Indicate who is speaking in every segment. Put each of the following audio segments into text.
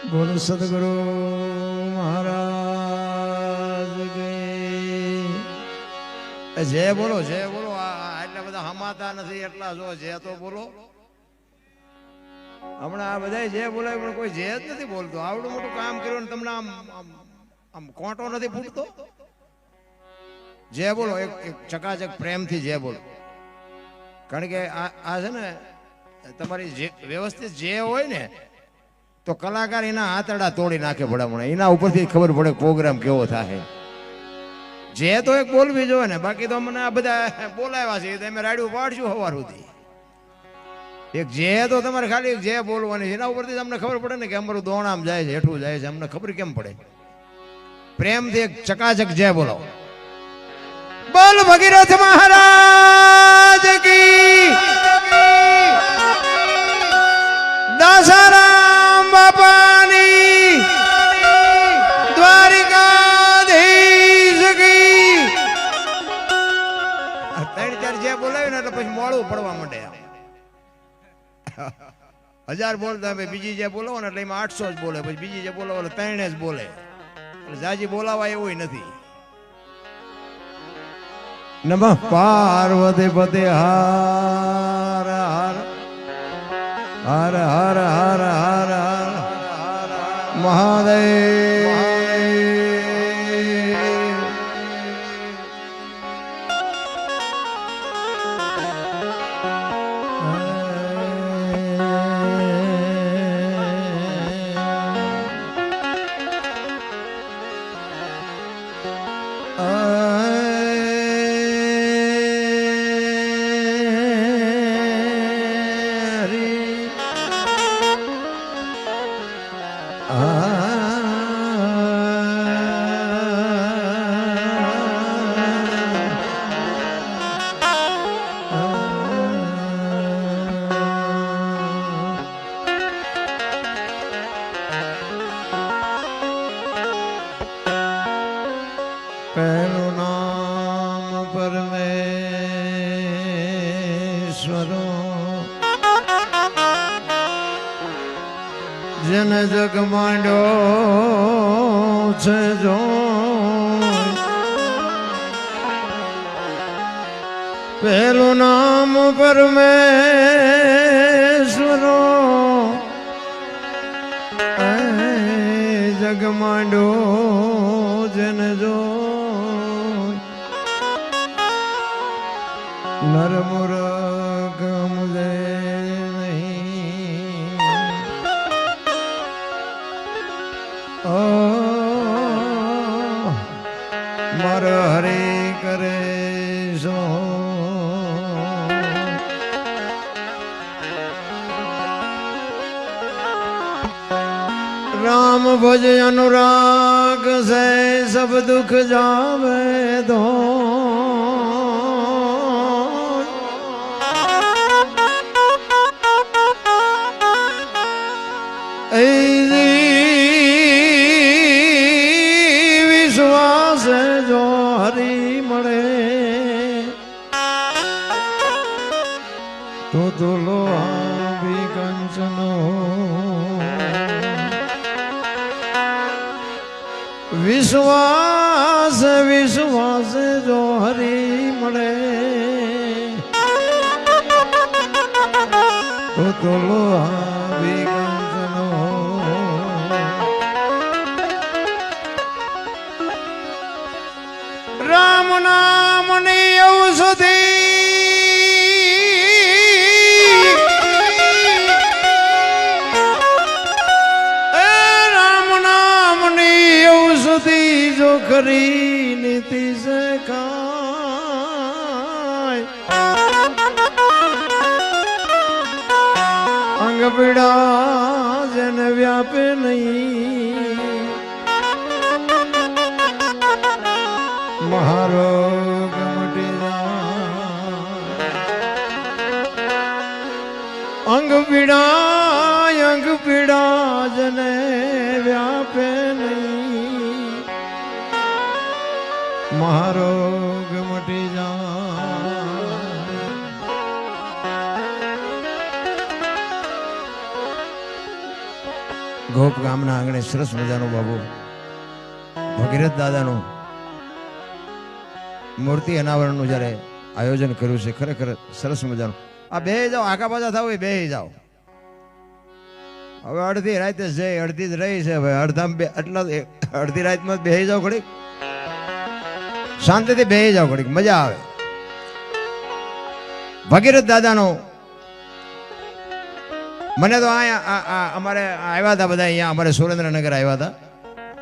Speaker 1: બોલ સદગુરુ મહારાજ જય બોલો જય બોલો. એટલા બધા હમાતા નથી એટલા જો જય તો બોલો. હમણાં આ બધા જય બોલાય પણ કોઈ જય જ નથી બોલતો. આવડું મોટું કામ કર્યું ને તમને આમ આમ કોંટો નથી ફૂટતો. જય બોલો, એક ચકાચક પ્રેમથી જય બોલો. કારણ કે આ છે ને તમારી જે વ્યવસ્થિત જે હોય ને તો કલાકાર એના આંતરડા તોડી નાખે ભડામણા. એના ઉપરથી ખબર પડે પ્રોગ્રામ કેવો થાય. જે તો એક બોલવી જોઈએ ને, બાકી તો મને આ બધા બોલાવ્યા છે તમે રાડ્યું પાડશું સવાર સુધી. એક જે તો તમારે ખાલી જે બોલવાની છે એના ઉપરથી તમને ખબર પડે ને કે અમારું દોણામ જાય છે, હેઠું જાય છે, અમને ખબર કેમ પડે. પ્રેમથી એક ચકાચક જય બોલો. બોલ ભગીરથ મહારાજ કી, દશરામ બાપાની, દ્વારિકાધીશ કી. ત્રણ ચાર જે બોલાવ્યું ને એટલે પછી મોડું પડવા માંડે. 1000 બોલતા બીજી જે બોલો ને એટલે એમાં 800 જ બોલે, પછી બીજી જે બોલો એટલે 3 જ બોલે. એટલે જાજી બોલાવા એવું નથી. નમઃ પાર્વતી પતે હર હર હર હર હર હર મહાદેવ. પહેલું નામ પરમેશ્વરો, જન જગ માંડ્યો છે જો. પહેલું નામ પરમેશ્વરો, જગ માંડ્યો જન જો. નર મૂરખ મુજે નહીં, મર હરે કરે સો. રામ ભજ અનુરાગ સે સબ દુઃખ જાવે દો. વિશ્વાસ જો હરી મળે તો લો આવી કંચનો. વિશ્વાસ વિશ્વાસ જો હરી મળે તો લો આવી કંચનો. રામ નામ ની ઔષધિ, રામ નામ ની ઔષધિ જો ખરી નીતિ સે ખાય. અંગ પીડા જન વ્યાપે નહીં, મહારોગ મટી જાય. અંગ પીડા જને વ્યાપે નહીં, મહારોગ મટી જાય. ગોપ ગામના આંગણે સરસ મજાનું બાબુ ભગીરથ દાદાનું મૂર્તિ અનાવરણનું જ્યારે આયોજન કર્યું છે, ખરેખર સરસ મજાનું. આ બે જાઓ, આખા પાછા થાવ એ બે જાઓ. હવે અડધી રાતે જઈ, અડધી જ રહી છે. હવે અડધી રાતમાં બે જાઓ, ઘડીક શાંતિથી બે જાઓ, ઘડીક મજા આવે. ભગીરથ દાદાનો મને તો અહીંયા અમારે આવ્યા હતા બધા, અહીંયા અમારે સુરેન્દ્રનગર આવ્યા હતા.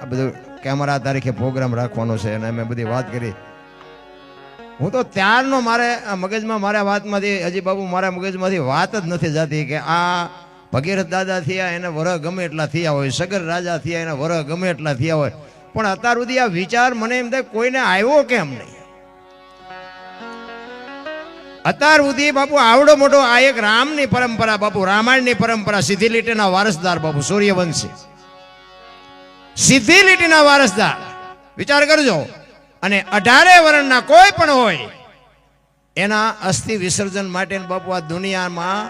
Speaker 1: આ બધું કે અમારા આ તારીખે પ્રોગ્રામ રાખવાનો છે અને અમે બધી વાત કરી. હું તો ત્યારનો મારે મગજમાં મારા વાતમાંથી હજી બાબુ મારા મગજમાંથી વાત જ નથી જતી કે આ ભગીરથ દાદા થયા એને વરહ ગમે એટલા થયા હોય, સગર રાજા થયા એના વરહ ગમે એટલા થયા હોય, પણ અત્યાર સુધી આ વિચાર મને એમ થાય કોઈને આવ્યો કેમ નહીં. અત્યાર સુધી બાપુ આવડો મોટો આ એક રામની પરંપરા, બાપુ રામાયણની પરંપરા, સીધી લીટીના વારસદાર બાપુ સૂર્યવંશી, સીધી લીટીના વારસદાર. વિચાર કરજો. અને 18 વર્ષના કોઈ પણ હોય એના અસ્થિ વિસર્જન માટે બાપુ આ દુનિયામાં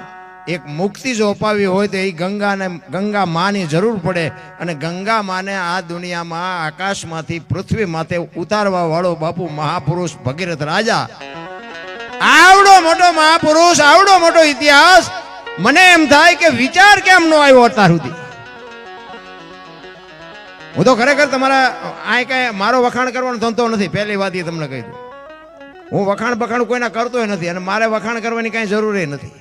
Speaker 1: એક મુક્તિ જો અપાવી હોય તો એ ગંગા માની જરૂર પડે. અને ગંગા માને આ દુનિયામાં આકાશમાંથી પૃથ્વી માથે ઉતારવા વાળો બાપુ મહાપુરુષ ભગીરથ રાજા. આવડો મોટો મહાપુરુષ, આવડો મોટો ઇતિહાસ. મને એમ થાય કે વિચાર કેમ નો આવ્યો અત્યાર સુધી. હું તો ખરેખર તમારા આ કઈ મારો વખાણ કરવાનો ધંધો નથી, પહેલી વાત એ તમને કહી દઉં. હું વખાણ કોઈના કરતોય નથી અને મારે વખાણ કરવાની કાંઈ જરૂર નથી.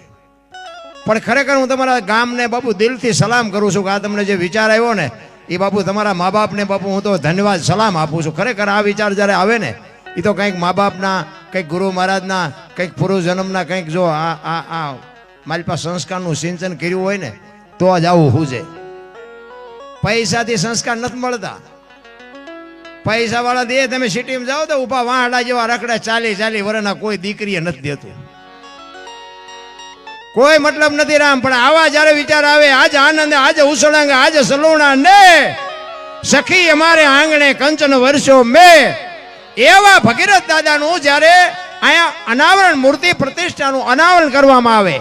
Speaker 1: પણ ખરેખર હું તમારા ગામને બાપુ દિલથી સલામ કરું છું કે આ તમને જે વિચાર આવ્યો ને એ બાપુ તમારા મા બાપને બાપુ હું તો ધન્યવાદ સલામ આપું છું. ખરેખર આ વિચાર જ્યારે આવે ને એ તો કંઈક મા બાપના, કંઈક ગુરુ મહારાજના, કંઈક પૂર્વ જન્મના કંઈક જો આ મારી પાસે સંસ્કારનું સિંચન કર્યું હોય ને તો જ આવું હું છે. પૈસાથી સંસ્કાર નથી મળતા. પૈસા વાળા દે તમે સિટીમાં જાઓ તો ઉભા વાહડા જેવા રખડે 40 વર્ષના કોઈ દીકરીએ નથી દેતું. કોઈ મતલબ નથી રામ. પણ આવા જયારે વિચાર આવે, આજે આનંદ, આજે ઉસળંગ, આજે સલુણા ને સખી અમારે આંગણે કંચન વર્ષો મેં, એવા ભગીરથ દાદાનું જયારે અહીંયા અનાવરણ મૂર્તિ પ્રતિષ્ઠાનું અનાવરણ કરવામાં આવે,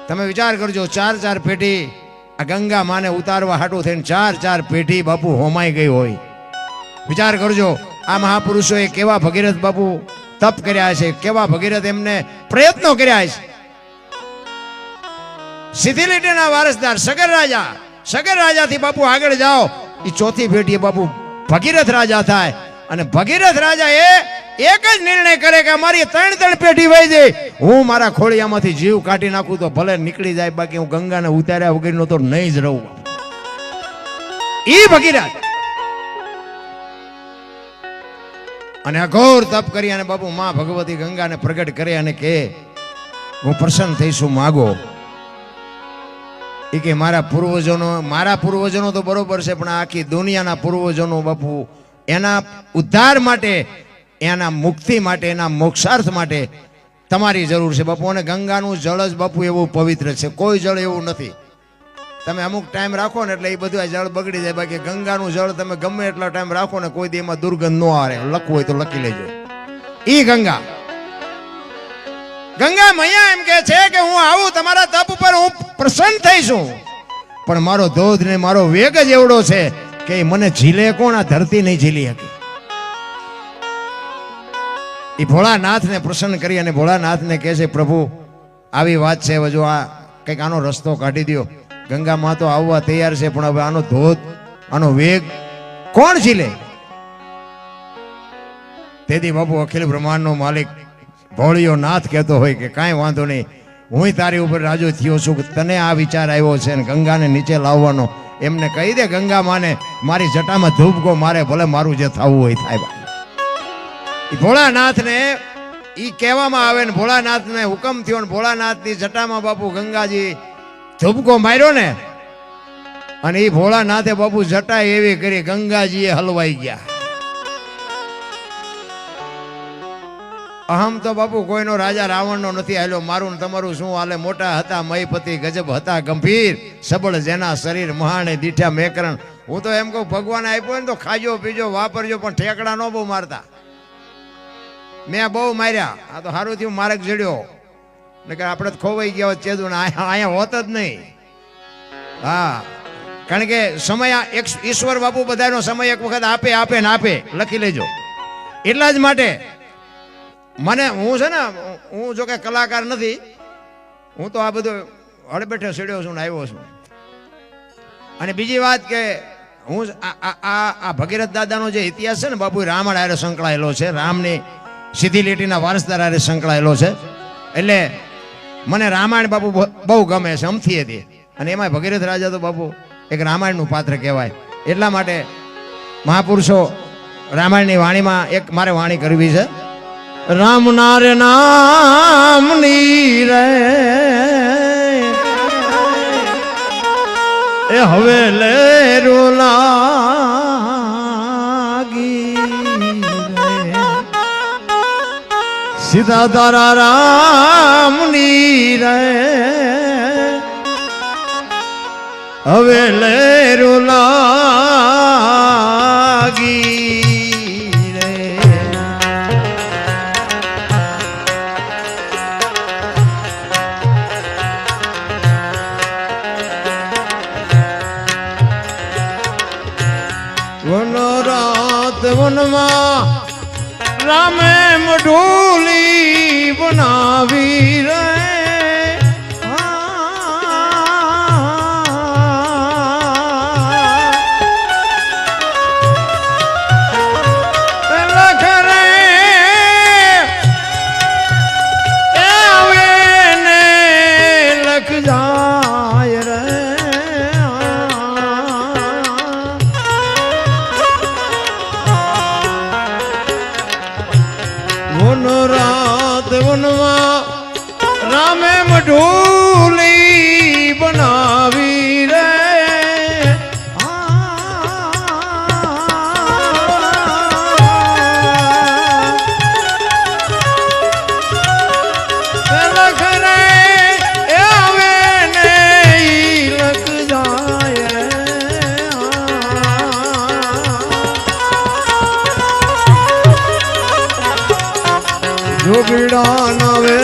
Speaker 1: તમે વિચાર કરજો. 4 પેઢી આ ગંગા માને ઉતારવા હાટું થઈને 4 પેઢી બાપુ હોમાઈ ગઈ હોય. વિચાર કરજો આ મહાપુરુષોએ કેવા ભગીરથ બાપુ તપ કર્યા છે, કેવા ભગીરથ એમને પ્રયત્નો કર્યા છે. સીધી લીટીના વારસદાર સગર રાજાથી બાપુ આગળ જાઓ, એ ચોથી પેઢી બાપુ ભગીરથ રાજા થાય. અને ભગીરથ રાજા એ એક જ નિર્ણય કરે કે અમારી 3 પેઢી વહી જાય, હું મારા ખોળિયામાંથી જીવ કાઢી નાખું તો ભલે નીકળી જાય, બાકી હું ગંગાને ઉતાર્યા વગરનો તો નહીં જ રહું. ઈ ભગીરથ અને અઘોર તપ કરી અને બાપુ માં ભગવતી ગંગાને પ્રગટ કરે અને કે હું પ્રસન્ન થઈશું, માગો. એ કે મારા પૂર્વજોનો તો બરોબર છે, પણ આખી દુનિયાના પૂર્વજોનો બાપુ એના ઉદ્ધાર માટે, એના મુક્તિ માટે, એના મોક્ષાર્થ માટે તમારી જરૂર છે બાપુ. અને ગંગાનું જળ જ બાપુ એવું પવિત્ર છે, કોઈ જળ એવું નથી. તમે અમુક ટાઈમ રાખો ને એટલે એ બધું જળ બગડી જાય, બાકી ગંગાનું જળ તમે ગમે એટલા ટાઈમ રાખો ને કોઈ દી એમાં દુર્ગંધ ન આવે. લખવું હોય તો લખી લેજો. ઈ ગંગા મૈયા એમ કે છે કે હું આવું તમારા તપ ઉપર, હું પ્રસન્ન થઈશું, પણ મારો ધોધ ને મારો વેગ જ એવડો છે કે મને ઝીલે કોણ, આ ધરતી નહીં ઝીલી હતી. એ ભોળાનાથને પ્રસન્ન કરી અને ભોળાનાથને કહે છે પ્રભુ આવી વાત છે, હવે જો આ કંઈક આનો રસ્તો કાઢી દો. ગંગા માં તો આવવા તૈયાર છે, પણ હવે આનો ધોધ, આનો વેગ કોણ ઝીલે? તેથી બાપુ અખિલ બ્રહ્માંડનો માલિક ભોળિયો નાથ કહેતો હોય કે કાંઈ વાંધો નહીં, હું તારી ઉપર રાજો થયો છું કે તને આ વિચાર આવ્યો છે ને ગંગાને નીચે લાવવાનો. એમને કહી દે ગંગા માને મારી જટામાં ધૂપકો મારે, ભલે મારું જે થવું હોય થાય. ભોળાનાથને ઈ કહેવામાં આવે ને ભોળાનાથને હુકમ થયો ને ભોળાનાથની જટામાં બાપુ ગંગાજી ધૂપકો માર્યો ને, અને એ ભોળાનાથે બાપુ જટા એવી કરી ગંગાજીએ હલવાઈ ગયા. અહમ તો બાપુ કોઈનો રાજા રાવણનો નથી હાલ્યો, મારું તમારું શું હાલે. મોટા હતા મહીપતિ, ગજબ હતા ગંભીર, સબળ જેના શરીર મહાણે દીઠા મેકરણ. હું તો એમ કહું ભગવાન આપ્યો ને તો ખાજો પીજો વાપરજો, પણ ઠેકડા ન બહુ મારતા. મેં બહુ માર્યા, આ તો સારું થયું માર્ગ જડ્યો, નકર આપણે ખોવાઈ ગયા ચેદું, અહીંયા હોત જ નહીં. હા, કારણ કે સમય ઈશ્વર બાપુ બધાનો સમય એક વખત આપે આપે ને આપે, લખી લેજો. એટલા જ માટે મને હું છે ને, હું જો કે કલાકાર નથી, હું તો આ બધું હળબેઠે સીડ્યો છું ને આવ્યો છું. અને બીજી વાત કે હું આ ભગીરથ દાદાનો જે ઇતિહાસ છે ને બાપુ, રામાયણ હારે સંકળાયેલો છે, રામની સીધી લીટીના વારસદાર હારે સંકળાયેલો છે. એટલે મને રામાયણ બાપુ બહુ ગમે છે અમથી હતી. અને એમાં ભગીરથ રાજા તો બાપુ એક રામાયણનું પાત્ર કહેવાય. એટલા માટે મહાપુરુષો રામાયણની વાણીમાં એક મારે વાણી કરવી છે. રામ નારે નામની રે એ હવે લે રોલાગી સીધા તારા રામની રે હવે લે રોલાગી રે. વન રાત વનમાં રામે મઢોલી બનાવી રે રામે મઢોલી બનાવી રે લખ રે આવે ને લખ જાય જોગીડા નવે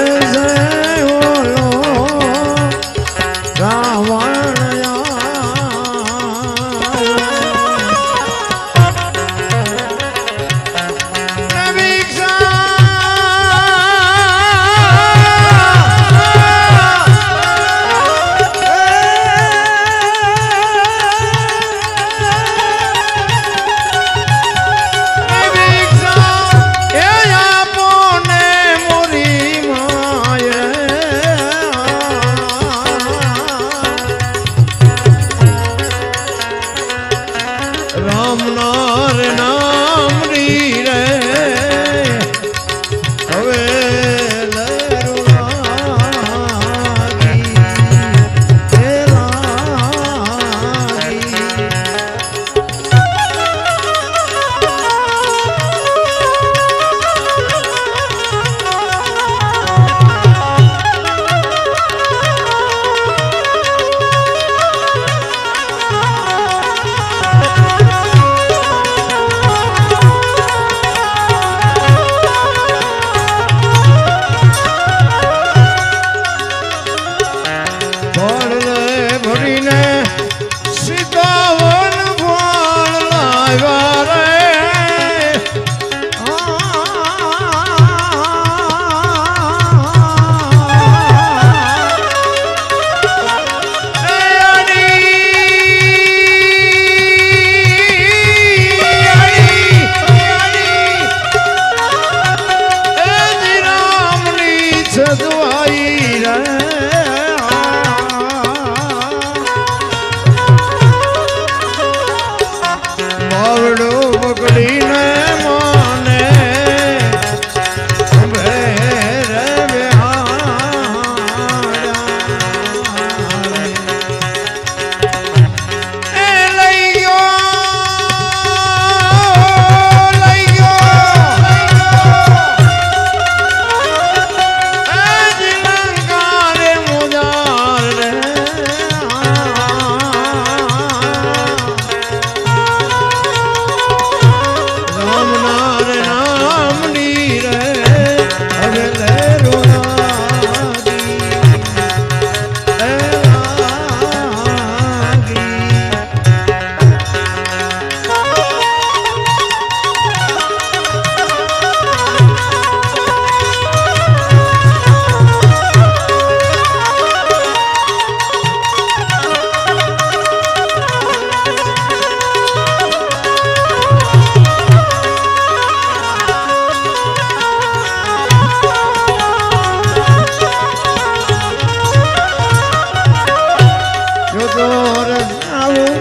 Speaker 1: મોરી ચોર આવું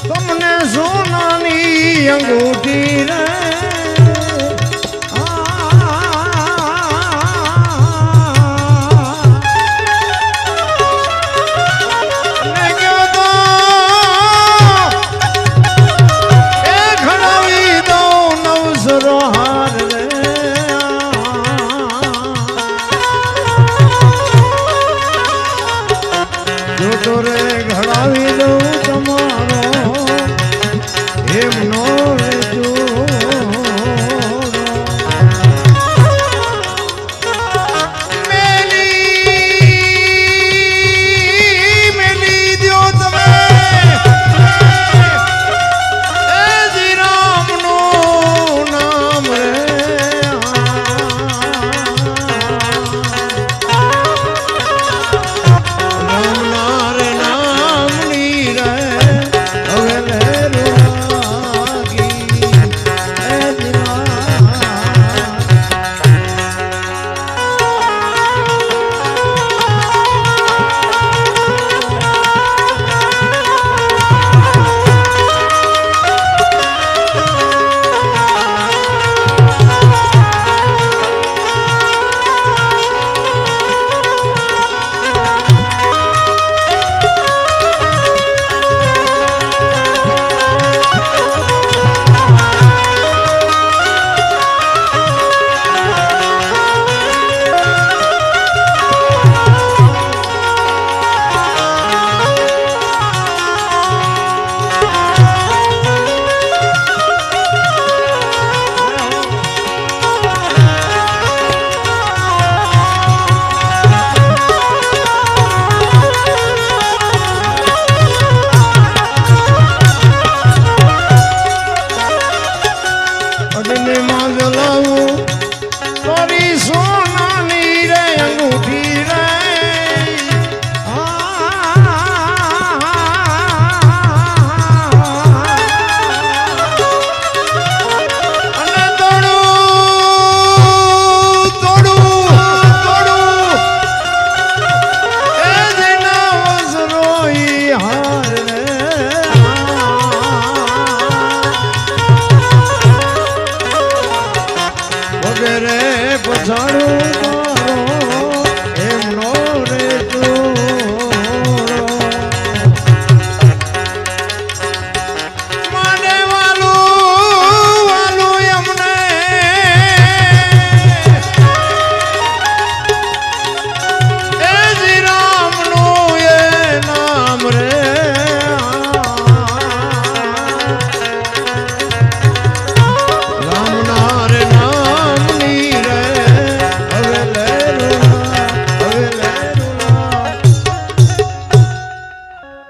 Speaker 1: તમને સોનાની અંગૂઠી રે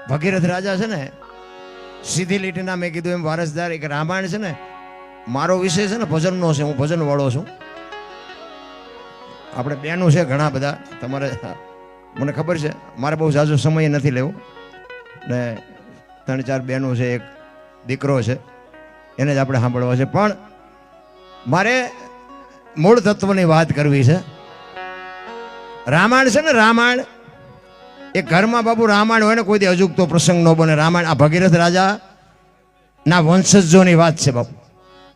Speaker 1: ભગીરથ રાજા છે ને સીધી લીટીના મેં કીધું એમ વારસદાર એક રામાયણ છે ને મારો વિષય છે ને ભજનનો છે, હું ભજન વાળો છું. આપણે બહેનો છે ઘણા બધા, તમારે મને ખબર છે, મારે બહુ ઝાઝો સમય નથી લેવું ને 3-4 બહેનો છે, એક દીકરો છે, એને જ આપણે સાંભળવા છે. પણ મારે મૂળ તત્વની વાત કરવી છે. રામાયણ છે ને રામાયણ, એક ઘરમાં બાપુ રામાયણ હોય ને કોઈ દી અજુગતો પ્રસંગ ન બને. રામાયણ આ ભગીરથ રાજા ના વંશજોની વાત છે બાપુ.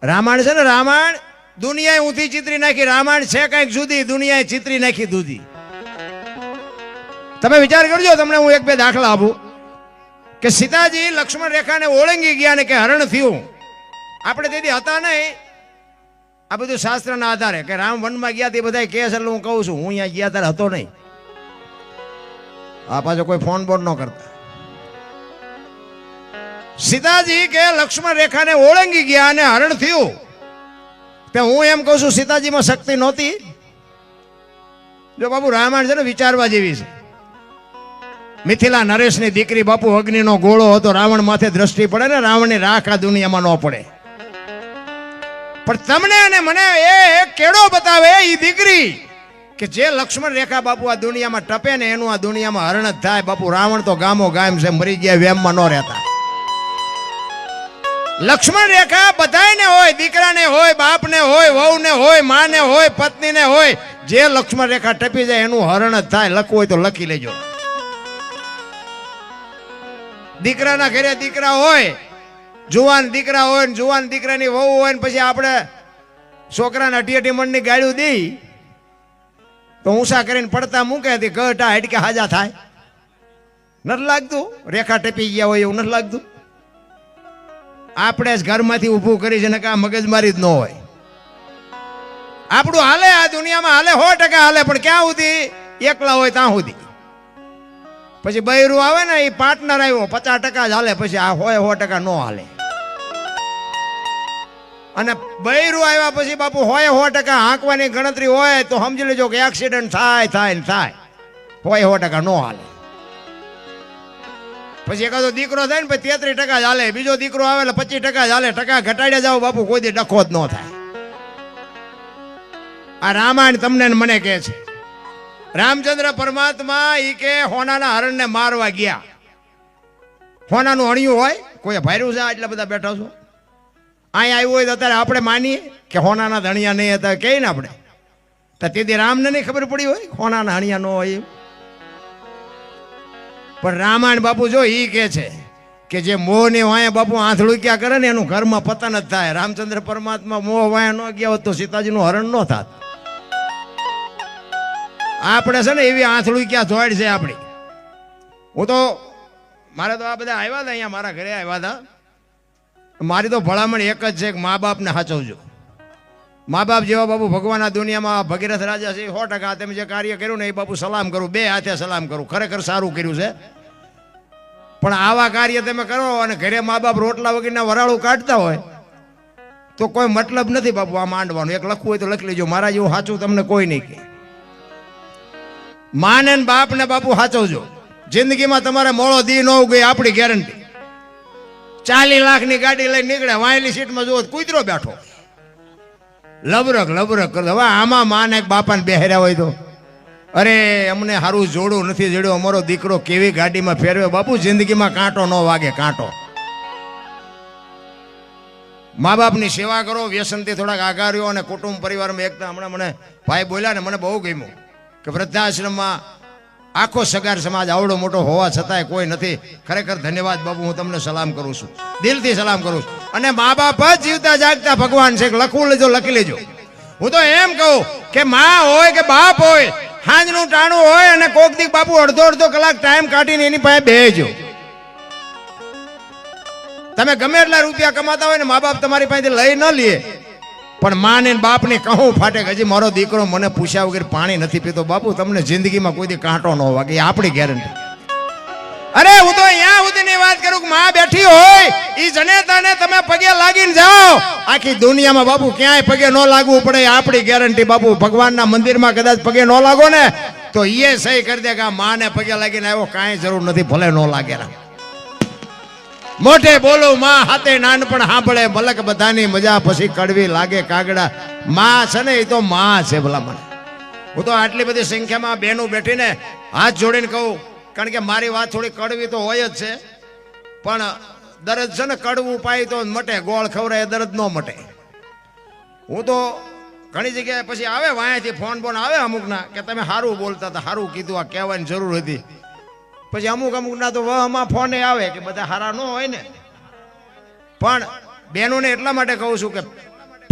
Speaker 1: રામાયણ છે ને રામાયણ દુનિયાએ ઊંધી ચિત્રી નાખી. રામાયણ છે કંઈક જુદી, દુનિયાએ ચિત્રી નાખી દૂધી. તમે વિચાર કરજો, તમને હું 1-2 દાખલા આપું કે સીતાજી લક્ષ્મણ રેખાને ઓળંગી ગયા ને કે હરણ થયું. આપણે તેથી હતા નહીં, આ બધું શાસ્ત્રના આધારે કે રામ વનમાં ગયા તે બધા કહે છે એટલે હું કહું છું. હું અહીંયા ગયા ત્યારે હતો નહીં. આ પાછો કોઈ ફોન બોન ન કરતા. સીતાજી કે લક્ષ્મણ રેખાને ઓળંગી ગયા અને હરણ થયું. તે હું એમ કહું છું સીતાજીમાં શક્તિ નહોતી. જો બાપુ રામાયણ છે ને વિચારવા જેવી છે. મિથિલા નરેશની દીકરી બાપુ અગ્નિનો ગોળો હતો. રાવણ માથે દ્રષ્ટિ પડે ને રાવણની રાખ આ દુનિયામાં ન પડે. પણ તમને અને મને એ કેળો બતાવે એ દીકરી કે જે લક્ષ્મણ રેખા બાપુ આ દુનિયામાં ટપે ને એનું આ દુનિયામાં હરણ જ થાય. બાપુ રાવણ તો ગામો ગામ છે, મરી ગયા વેમમાં ન રહેતા. લક્ષ્મણ રેખા બધાને હોય, દીકરાને હોય, બાપને હોય, વહુને હોય, માને હોય, પત્નીને હોય. જે લક્ષ્મણ રેખા ટપી જાય એનું હરણ જ થાય. લખવું હોય તો લખી લેજો. દીકરાના ઘરે દીકરા હોય, જુવાન દીકરા હોય ને જુવાન દીકરાની વહુ હોય ને પછી આપણે છોકરાને અઢી મણની ગાળ્યું દઈ તો ઊંસા કરીને પડતા મૂકે ગઢા હેડકે હાજા થાય. નથી લાગતું? રેખા ટપી ગયા હોય એવું નથી લાગતું? આપણે જ ઘરમાંથી ઊભું કરી છે ને કે આ મગજમારી જ ન હોય. આપણું હાલે, આ દુનિયામાં હાલે 100% હાલે, પણ ક્યાં સુધી? એકલા હોય ત્યાં સુધી. પછી બૈરું આવે ને એ પાર્ટનર આવ્યો 50% જ હાલે, પછી આ હોય 100% ન હાલે. અને બૈરું આવ્યા પછી બાપુ હોય 100% હાંકવાની ગણતરી હોય તો સમજી લેજો કે એક્સિડન્ટ થાય ને થાય. હોય 100% ન હાલે. પછી એકાદો દીકરો થાય ને પછી 33% જ હાલે, બીજો દીકરો આવે એટલે 25% જ હાલે. ટકા ઘટાડ્યા જાવ બાપુ કોઈ દી ડખો જ ન થાય. આ રામાયણ તમને મને કહે છે, રામચંદ્ર પરમાત્મા ઈ કે હોનાના હરણને મારવા ગયા. હોનાનું હણિયું હોય, કોઈ ભાર્યું છે? એટલા બધા બેઠા છો અહીંયા આવ્યું હોય તો અત્યારે આપણે માનીએ કે હોનાના ધણિયા નહીં હતા, કહીએ ને આપણે તો તેથી રામને નહીં ખબર પડી હોય હોનાના હણિયા ન હોય. પણ રામાયણ બાપુ જો ઈ કે છે કે જે મોહ ને વાયા બાપુ આંધળું ક્યાં કરે ને એનું ઘરમાં પતન જ થાય. રામચંદ્ર પરમાત્મા મોહ વાયા ન ગયા હોત તો સીતાજીનું હરણ ન થાત. આપણે છે ને એવી આંથળું ક્યાં જોડ છે આપણી. હું તો મારે તો આ બધા આવ્યા હતા અહીંયા મારા ઘરે આવ્યા હતા. મારી તો ભલામણ એક જ છે કે મા બાપને સાચવજો. મા બાપ જેવા બાપુ ભગવાન આ દુનિયામાં ભગીરથ રાજા છે 100%. તમે જે કાર્ય કર્યું ને એ બાપુ સલામ કરું, 2 હાથે સલામ કરું. ખરેખર સારું કર્યું છે. પણ આવા કાર્ય તમે કરો અને ઘરે મા બાપ રોટલા વગરના વરાળું કાઢતા હોય તો કોઈ મતલબ નથી બાપુ આ માંડવાનું. એક લખવું હોય તો લખી લેજો, મારા જેવું સાચું તમને કોઈ નહીં કહે. માને બાપ ને બાપુ સાચવજો. જિંદગીમાં તમારે મોળો દી ન ઉગે આપણી ગેરંટી. 40 લાખની ગાડી લઈને નીકળે, વાયલી સીટમાં જુઓ કૂતરો બેઠો લબરક કરતો. હવે આમાં માને બાપાને બેહર્યા હોય તો અરે અમને સારું જોડું નથી જડ્યું, અમારો દીકરો કેવી ગાડીમાં ફેરવે. બાપુ જિંદગીમાં કાંટો ન વાગે, કાંટો. મા બાપની સેવા કરો, વ્યસનથી થોડાક આઘા રહ્યો અને કુટુંબ પરિવારમાં એકતા. હમણાં મને ભાઈ બોલ્યા ને મને બહુ ગમ્યું કે વૃદ્ધાશ્રમમાં આખો સગાર સમાજ આવડો મોટો હોવા છતાંય કોઈ નથી. ખરેખર ધન્યવાદ બાપુ, હું તમને સલામ કરું છું, દિલથી સલામ કરું છું. અને મા બાપ જ જીવતા જાગતા ભગવાન છે. લખવું લેજો, લખી લેજો. હું તો એમ કહું કે માં હોય કે બાપ હોય, સાંજનું ટાણું હોય અને કોક દી બાપુ અડધો કલાક ટાઈમ કાઢીને એની પાસે બેસજો. તમે ગમે એટલા રૂપિયા કમાતા હોય ને મા બાપ તમારી પાસેથી લઈ ન લે, પણ માં ને બાપ ને કહું ફાટે કે હજી મારો દીકરો મને પૂછ્યા વગર પાણી નથી પીતો. બાપુ તમને જિંદગીમાં કોઈ દી કાંટો ન વાગે, એ આપણી ગેરંટી. અરે હું તો અહીંયા સુધીની વાત કરું કે માં બેઠી હોય ઈ જનેતાને તમે પગે લાગીને જાઓ. આખી દુનિયામાં બાપુ ક્યાંય પગે ન લાગવું પડે, આપણી ગેરંટી બાપુ. ભગવાનના મંદિરમાં કદાચ પગે ન લાગો ને તો એ સહી કરી દે કે આ માને પગે લાગીને આવ્યો, કાંઈ જરૂર નથી, ભલે ન લાગે. મોઢે બોલું માં હાથે નાનપણ સાંભળે, મલક બધાની મજા પછી કડવી લાગે કાગડા. માં છે ને એ તો માં છે ભલા મને. હું તો આટલી બધી સંખ્યામાં બહેનું બેઠીને હાથ જોડીને કહું, કારણ કે મારી વાત થોડી કડવી તો હોય જ છે, પણ દરદ છે ને કડવું પાય તો મટે, ગોળ ખવડાય દરદ ન મટે. હું તો ઘણી જગ્યાએ પછી આવે વાયાથી ફોન આવે અમુકના કે તમે સારું બોલતા હતા, સારું કીધું, આ કહેવાની જરૂર હતી. પછી અમુકના તો વહમાં ફોને આવે કે બધા હારા ન હોય ને. પણ બહેનોને એટલા માટે કહું છું કે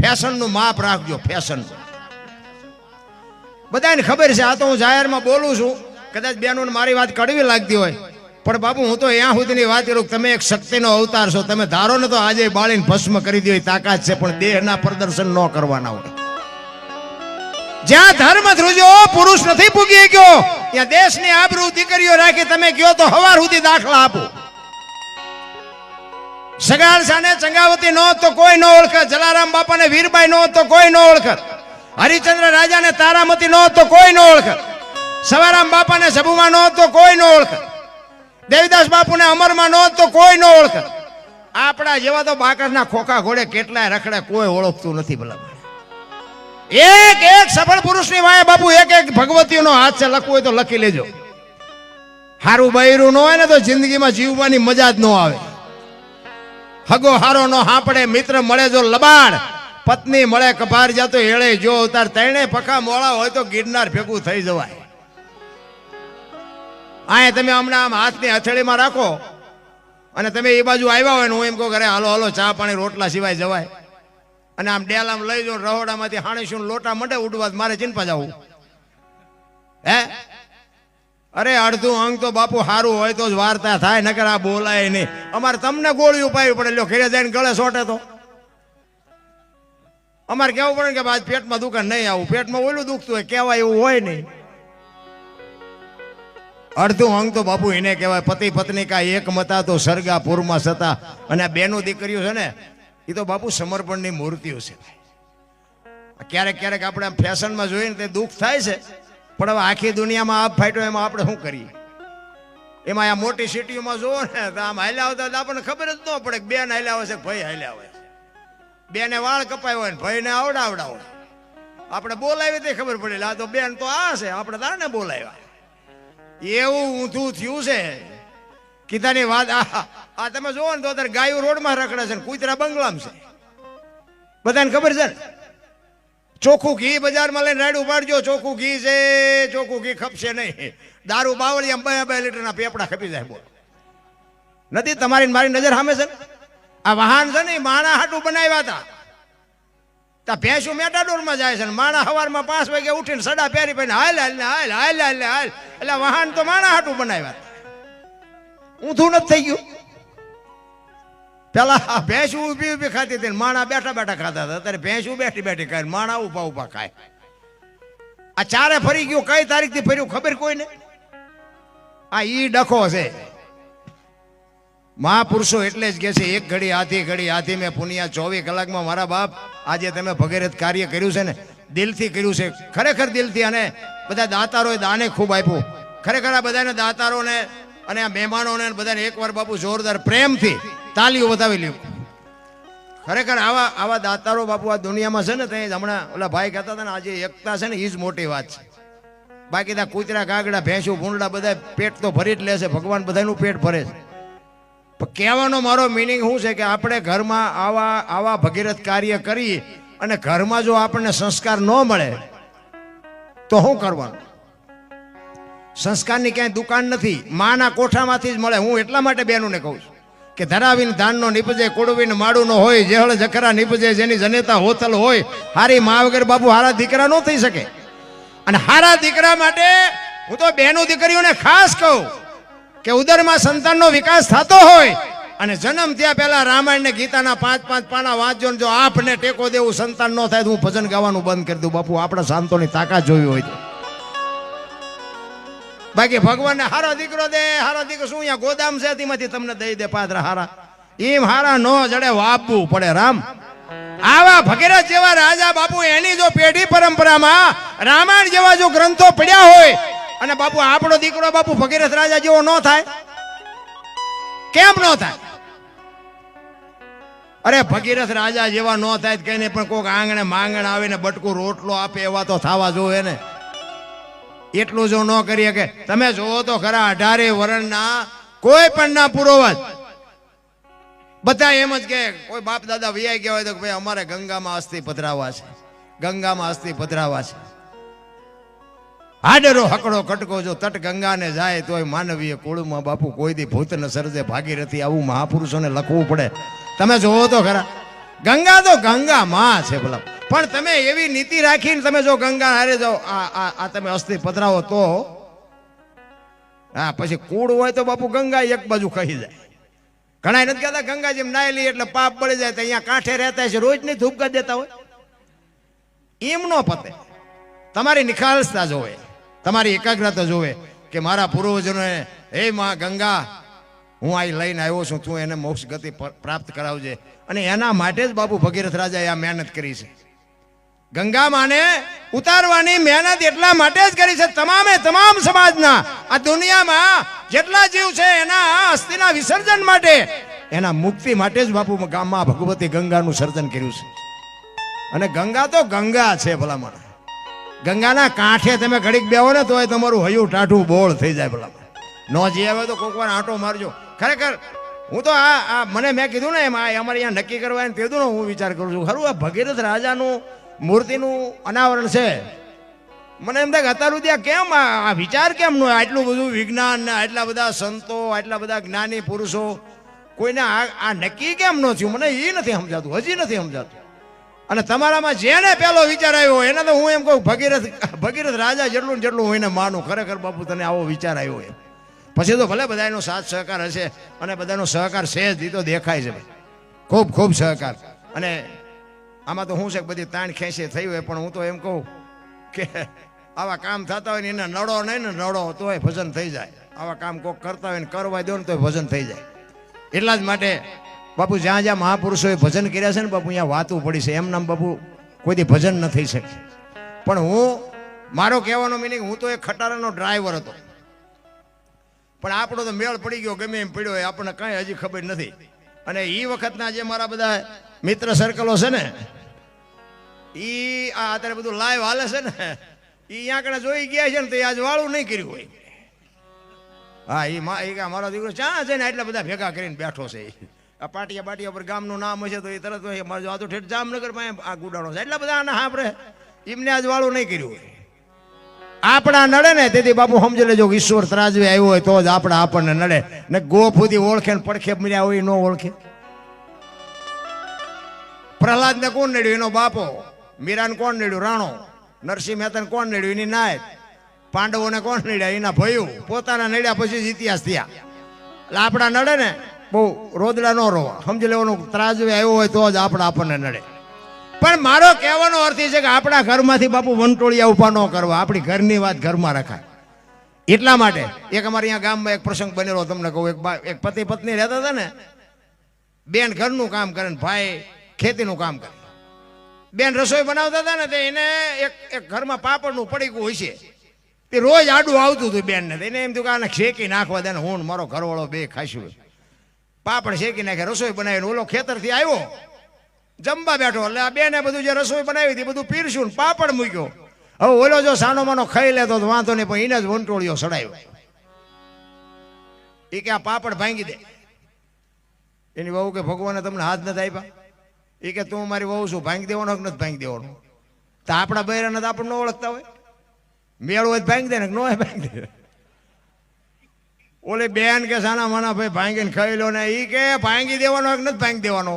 Speaker 1: ફેશનનું માપ રાખજો. ફેશન બધાને ખબર છે, આ તો હું જાહેરમાં બોલું છું, કદાચ બહેનોને મારી વાત કડવી લાગતી હોય, પણ બાપુ હું તો અહીંયા સુધીની વાત કરું, તમે એક શક્તિનો અવતાર છો. તમે ધારો ને તો આજે બાળીને ભસ્મ કરી દો તાકાત છે, પણ દેહના પ્રદર્શન ન કરવાના હોય. જ્યાં ધર્મ ધ્રુજો પુરુષ નથી પૂગી ગયો, ત્યાં દેશની આબરૂ દીકરીઓ રાખી તમે ગયો તો હવાર સુધી દાખલા આપો. સગાળ સાને ચંગાવતી નો તો કોઈ ન ઓળખે, જલારામ બાપાને વીરબાઈ નો તો કોઈ ન ઓળખે, હરિચંદ્ર રાજાને તારામતી નો તો કોઈ ન ઓળખે, સવારામ બાપાને સબુમાં નો તો કોઈ ન ઓળખે, દેવીદાસ બાપુને અમરમાં નો તો કોઈ ન ઓળખે. આપણા જેવા તો બાકસના ખોખા ઘોડે કેટલાય રખડે, કોઈ ઓળખતું નથી. ભલા એક સફળ પુરુષની વાય બાપુ એક ભગવતીનો હાથ છે. લખવું હોય તો લખી લેજો. હારું બૈરું ન હોય ને તો જિંદગીમાં જીવવાની મજા જ ન આવે. હગો હારો નો હાંપડે, મિત્ર મળે જો લબાડ, પત્ની મળે કપાર જાતો હેળે જો અવતાર. તણે પખા મોળા હોય તો ગિરનાર ભેગું થઈ જવાય. આય તમે હમણાં આમ હાથની હથેળીમાં રાખો અને તમે એ બાજુ આવ્યા હોય ને હું એમ કહું ઘરે હાલો હાલો ચા પાણી રોટલા સિવાય જવાય, અને આમ ડેલામ લઈ જાઉં રહોડામાંથી હાણીશું લોટા મંડે ઉડવા, મારે ચિંપા જવું હે? અરે અડધું અંગ તો બાપુ સારું હોય તો જ વાર્તા થાય, નકર આ બોલાય નહીં. અમારે તમને ગોળીઓ પાવી પડે, લ્યો ઘરે જઈને ગળે સોટે તો અમારે કેવું પડે કે આજ પેટમાં દુકાન નહીં આવું, પેટમાં ઓલું દુખતું હોય કહેવાય એવું હોય નહીં. અડધું અંગ તો બાપુ એને કહેવાય. પતિ પત્ની કા એક મતા તો સરગાપુરમાં સતા. અને આ બેનું દીકરીઓ છે ને એ તો બાપુ સમર્પણની મૂર્તિઓ છે. ક્યારેક ક્યારેક આપણે ફેશનમાં જોઈએ ને તે દુઃખ થાય છે, પણ હવે આખી દુનિયામાં આપ ફાટ્યો એમાં આપણે શું કરીએ? એમાં આ મોટી સિટીઓમાં જોવો ને તો આમ હાલ્યા આવતા આપણને ખબર જ ન પડે કે બેન હાલ્યા આવે છે ભાઈ હાલ્યા આવે છે. બેને વાળ કપાય હોય ને ભાઈને આવડાવડા હોય, આપણે બોલાવી તે ખબર પડે આ તો બેન તો આ છે, આપણે તારને બોલાવ્યા. એવું ઊંધું થયું છે કીધાની વાત. આ તમે જોવો ને તો અત્યારે ગાયો રોડમાં રખડે છે ને કૂતરા બંગલામાં છે, બધાને ખબર છે ને. ચોખ્ખું ઘી બજારમાં લઈને રાડું પાડજો, ચોખ્ખું ઘી છે, ચોખ્ખું ઘી ખપશે નહીં. દારૂ બાવળિયા 2 લીટરના પેપડા ખપી જાય. બોલ નથી તમારી મારી નજર સામે છે ને? આ વાહન છે ને માણા હાટું બનાવ્યા હતા. ત્યાં ભેંસું મેટાડોરમાં જાય છે ને માણા સવારમાં 5 વાગે ઉઠીને સડા પહેરી પહેરીને હાલ હાલ હાલ હાલ હાલ હાલ. એટલે વાહન તો માણા હાટું બનાવ્યા હતા. ઊંધું નથી થઈ ગયું? પેલા ભેંસું ઊભી ઊભી ખાતી હતી, માણા બેઠા બેઠા ખાતા હતા. અત્યારે ભેંસું બેઠી બેઠી ખાય, માણા ઉભા ઉભા ખાય. આ ચારે ફરી ગયું, કઈ તારીખથી ફર્યું ખબર કોઈને? આ ઈ ડખો છે. મહાપુરુષો એટલે જ કે છે એક ઘડી હાથી મેં પુનિયા 24 કલાકમાં. મારા બાપ આજે તમે ભગીરથ કાર્ય કર્યું છે ને દિલથી કર્યું છે, ખરેખર દિલથી. અને બધા દાતારોએ દાને ખૂબ આપ્યું. ખરેખર આ બધાને દાતારોને અને આ મહેમાનોને બધાને એકવાર બાપુ જોરદાર પ્રેમથી તાલીઓ બતાવી લ્યો. ખરેખર આવા દાતારો બાપુ આ દુનિયામાં છે ને. તે હમણાં ઓલા ભાઈ કહેતા હતા ને આજે એકતા છે ને એ જ મોટી વાત છે. બાકી ત્યાં કૂતરા કાગડા ભેંસું ભૂંડડા બધા પેટ તો ભરી જ લે છે, ભગવાન બધાનું પેટ ભરે છે. પણ કહેવાનો મારો મિનિંગ શું છે કે આપણે ઘરમાં આવા ભગીરથ કાર્ય કરી અને ઘરમાં જો આપણને સંસ્કાર ન મળે તો શું કરવાનું? સંસ્કારની ક્યાંય દુકાન નથી, માના કોઠામાંથી જ મળે. હું એટલા માટે બેનુને કહું છું કે ધરાવીને ધાનનો નીપજે, કોડવીને માડું ન હોય, જેહળ જખરા નીપજે, જેની જનેતા હોતલ હોય. હારી મા વગર બાપુ હારા દીકરા ન થઈ શકે. અને હારા દીકરા માટે હું તો બહેનો દીકરીઓને ખાસ કહું કે ઉદરમાં સંતાનનો વિકાસ થતો હોય અને જન્મ થયા પહેલા રામાયણ ને ગીતાના 5-5 પાના વાંચજો ને જો આપને ટેકો દેવું સંતાન ન થાય તો હું ભજન ગાવાનું બંધ કરી દઉં. બાપુ આપણા સંતોની તાકાત જોવી હોય તો. બાકી ભગવાનને હારો દીકરો દે, હારો દીકરો શું અહીંયા ગોદામ છે તેમાંથી તમને દઈ દે પાત્ર હારા. એમ હારા નો જડે વાપવું પડે. રામ આવા ભગીરથ જેવા રાજા બાપુ એની જો પેઢી પરંપરામાં રામાયણ જેવા જો ગ્રંથો પડ્યા હોય અને બાપુ આપણો દીકરો બાપુ ભગીરથ રાજા જેવો ન થાય, કેમ ન થાય? અરે ભગીરથ રાજા જેવા ન થાય કઈ પણ કોઈક આંગણે માંગણ આવીને બટકું રોટલો આપે એવા તો થવા જોવે ને. એટલું જો ન કરીએ કે તમે જોવો તો ખરા 18 વર્ષના કોઈ પણ ના પૂર્વજ બધા એમ જ કે કોઈ બાપ દાદા વિયાઈ ગયા હોય તો ભાઈ અમારે ગંગામાં અસ્થિ પધરાવા છે, ગંગામાં અસ્થિ પધરાવા છે. હાડરો હકડો કટકો જો તટ ગંગાને જાય તોય માનવીય કુળમાં બાપુ કોઈ દી ભૂત ન સર્જે ભાગીરથી. આવું મહાપુરુષોને લખવું પડે. તમે જોવો તો ખરા ગંગા તો ગંગા માં છે ભલા, પણ તમે એવી નીતિ રાખીને તમે જો ગંગા હારે જાઓ આ તમે અસ્થિ પધરાવો તો હા પછી કુળ હોય તો બાપુ ગંગા એક બાજુ કહી જાય. ઘણા નથી કહેતા ગંગા જેમ નાઈ લી એટલે પાપ બળી જાય. તો અહીંયા કાંઠે રહેતા છે રોજ નહીં ધૂપકા દેતા હોય, એમ નો પતે. તમારી નિખાલસતા જોવે, તમારી એકાગ્રતા જોવે કે મારા પૂર્વજોને હે માં ગંગા હું આ લઈને આવ્યો છું, તું એને મોક્ષ ગતિ પ્રાપ્ત કરાવજે. અને એના માટે જ બાપુ ભગીરથ રાજાએ આ મહેનત કરી છે. ગંગા માને ઉતારવાની મહેનત એટલા માટે જ કરી છે. તમામ સમાજના આ દુનિયામાં જેટલા જીવ છે એના અસ્થિના વિસર્જન માટે, એના મુક્તિ માટે જ બાપુ ગામમાં ભગવતી ગંગાનું સર્જન કર્યું છે. અને ગંગા તો ગંગા છે ભલામણ. ગંગાના કાંઠે તમે ઘડીક બેહો ને તોય તમારું હૈયું ટાઢું બોળ થઈ જાય ભલામણ. નો જે આવે તો કોક વાર આંટો મારજો. ખરેખર હું તો આ મને મેં કીધું ને એમ અમારે અહીંયા નક્કી કરવા કીધું ને હું વિચાર કરું છું ખરું આ ભગીરથ રાજાનું મૂર્તિનું અનાવરણ છે. મને એમ થાય અત્યાર સુધી કેમ આ વિચાર કેમ નો? આટલું બધું વિજ્ઞાન ને આટલા બધા સંતો, આટલા બધા જ્ઞાની પુરુષો કોઈને આ નક્કી કેમ ન થયું મને એ નથી સમજાતું, હજી નથી સમજાતું. અને તમારામાં જેને પહેલો વિચાર આવ્યો એને તો હું એમ કહું ભગીરથ રાજા જેટલું જેટલું હું એને માનું. ખરેખર બાપુ તને આવો વિચાર આવ્યો એમ. પછી તો ભલે બધાનો સાથ સહકાર હશે, અને બધાનો સહકાર છે જ, એ તો દેખાય છે ભાઈ, ખૂબ ખૂબ સહકાર. અને આમાં તો શું છે કે બધી તાણ ખેંચે થયું હોય, પણ હું તો એમ કહું કે આવા કામ થતા હોય ને એને નડો નહીં ને નડો તોય ભજન થઈ જાય. આવા કામ કોક કરતા હોય ને કરવા દો ને તોય ભજન થઈ જાય. એટલા જ માટે બાપુ જ્યાં જ્યાં મહાપુરુષોએ ભજન કર્યા છે ને બાપુ અહીંયા વાતું પડી છે. એમ નામ બાપુ કોઈથી ભજન ન થઈ શકે. પણ મારો કહેવાનો મિનિંગ, હું તો એક ખટારાનો ડ્રાઈવર હતો, પણ આપણો તો મેળ પડી ગયો, ગમે એમ પડ્યો હોય, આપણને કાંઈ હજી ખબર નથી. અને એ વખતના જે મારા બધા મિત્ર સર્કલો છે ને, એ આ અત્યારે બધું લાઈવ હાલે છે ને, એ અહીંયા કણે જોઈ ગયા છે ને, તો એ આજ વાળું નહીં કર્યું હોય. હા, એ મારો દીકરો ચા છે ને એટલા બધા ભેગા કરીને બેઠો છે. આ પાટિયા પર ગામનું નામ હશે તો એ તરત મારો આ તો ઠેઠ જામનગર માં આ ગુડાણો છે. એટલા બધા આના હાપરે એમને આજ વાળું નહીં કર્યું હોય. આપણા નડે ને તેથી બાપુ સમજી લેજો ઈશ્વર ત્રાજવે આવ્યો હોય તો જ આપણને નડે ને. ગોફુથી ઓળખે ને પડખે મળ્યા હોય ન ઓળખે. પ્રહલાદ ને કોણ નડ્યું? એનો બાપો. મીરાને કોણ નડ્યું? રાણો. નરસિંહ મહેતાને કોણ નડ્યું? એની નાયક. પાંડવોને કોણ નડ્યા? એના ભયું. પોતાના નડ્યા પછી જ ઇતિહાસ થયા. એટલે આપણા નડે ને બહુ રોદડા ન રોવા. સમજી લેવાનું ત્રાજવે આવ્યો હોય તો જ આપણને નડે. પણ મારો કહેવાનો અર્થ એ છે કે આપણા ઘરમાંથી બાપુ વંટોળિયા ઉભા ન કરવા, આપણી ઘરની વાત ઘરમાં રખાય. એટલા માટે એક અમારે અહીંયા ગામમાં એક પ્રસંગ બનેલો, તમને કહું. એક પતિ પત્ની રહેતા હતા ને, બેન ઘરનું કામ કરે ને ભાઈ ખેતીનું કામ કરે. બેન રસોઈ બનાવતા હતા ને, તે એને એક ઘરમાં પાપડનું પડીકું હોય છે, તે રોજ આડું આવતું હતું બેનને. એને એમ થયું કે આને શેકી નાખવા દે ને, હું મારો ઘરવાળો બે ખાઈશું. પાપડ શેકી નાખે, રસોઈ બનાવીને ઓલો ખેતરથી આવ્યો, જમવા બેઠો. એટલે આ બેને બધું જે રસોઈ બનાવી હતી બધું પીરસ્યું, પાપડ મૂક્યો. હવે ઓલો જો સાનો માનો ખાઈ લેતો તો વાંધો નહીં, પણ એને જ વંટોળિયો સડાયો. એ કે આ પાપડ ભાંગી દે. એની વહુ કે ભગવાને તમને હાથ નથી આપ્યા? એ કે તું મારી વહુ છું, ભાંગી દેવાનો કે નથી ભાંગી દેવાનો? તો આપણા બૈરાને તો આપણે ન ઓળખતા હોય. મેળ હોય ભાંગી દે ને, ન હોય ભાંગી દે. ઓલી બેન કે સાના માના ભાઈ ભાંગીને ખાઈ લો ને, એ કે ભાંગી દેવાનો કે નથી ભાંગી દેવાનો?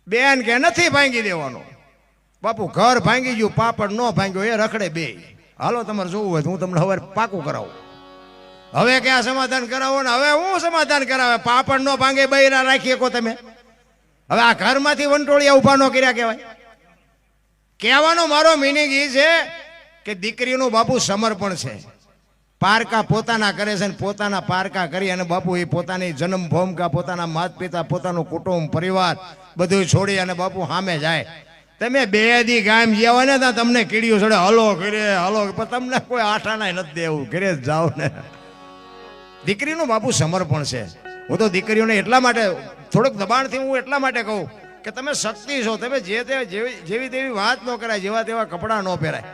Speaker 1: બેન કે નથી ભાંગી દેવાનો. બાપુ ઘર ભાંગી ગયું, પાપડ ન ભાંગ્યો, એ રખડે બે. હાલો તમારે જોવું હોય તો હું તમને હવે પાકું કરાવું. હવે ક્યાં સમાધાન કરાવો ને? હવે હું સમાધાન કરાવે? પાપડ નો ભાંગે બૈરા રાખીએ કો તમે? હવે આ ઘરમાંથી વંટોળિયા ઉભા ન કર્યા કહેવાય? કહેવાનો મારો મિનિંગ એ છે કે દીકરીનું બાપુ સમર્પણ છે. પારકા પોતાના કરે છે ને પોતાના પારકા કરી અને બાપુ એ પોતાની જન્મભૂમિકા, પોતાના માતા પિતા, પોતાનું કુટુંબ પરિવાર બધું છોડી અને બાપુ સામે જાય. તમે બે દી ગામ જેવા ને ત્યાં તમને કીડ્યું ચડે, હલો ઘરે હલો, પણ તમને કોઈ આઠાના નથી દેવું, ઘરે જ જાઓ ને. દીકરીનું બાપુ સમર્પણ છે. હું તો દીકરીઓને એટલા માટે થોડુંક દબાણથી હું એટલા માટે કહું કે તમે શક્તિ છો. તમે જેવી તેવી વાત ન કરાય, જેવા તેવા કપડાં ન પહેરાય.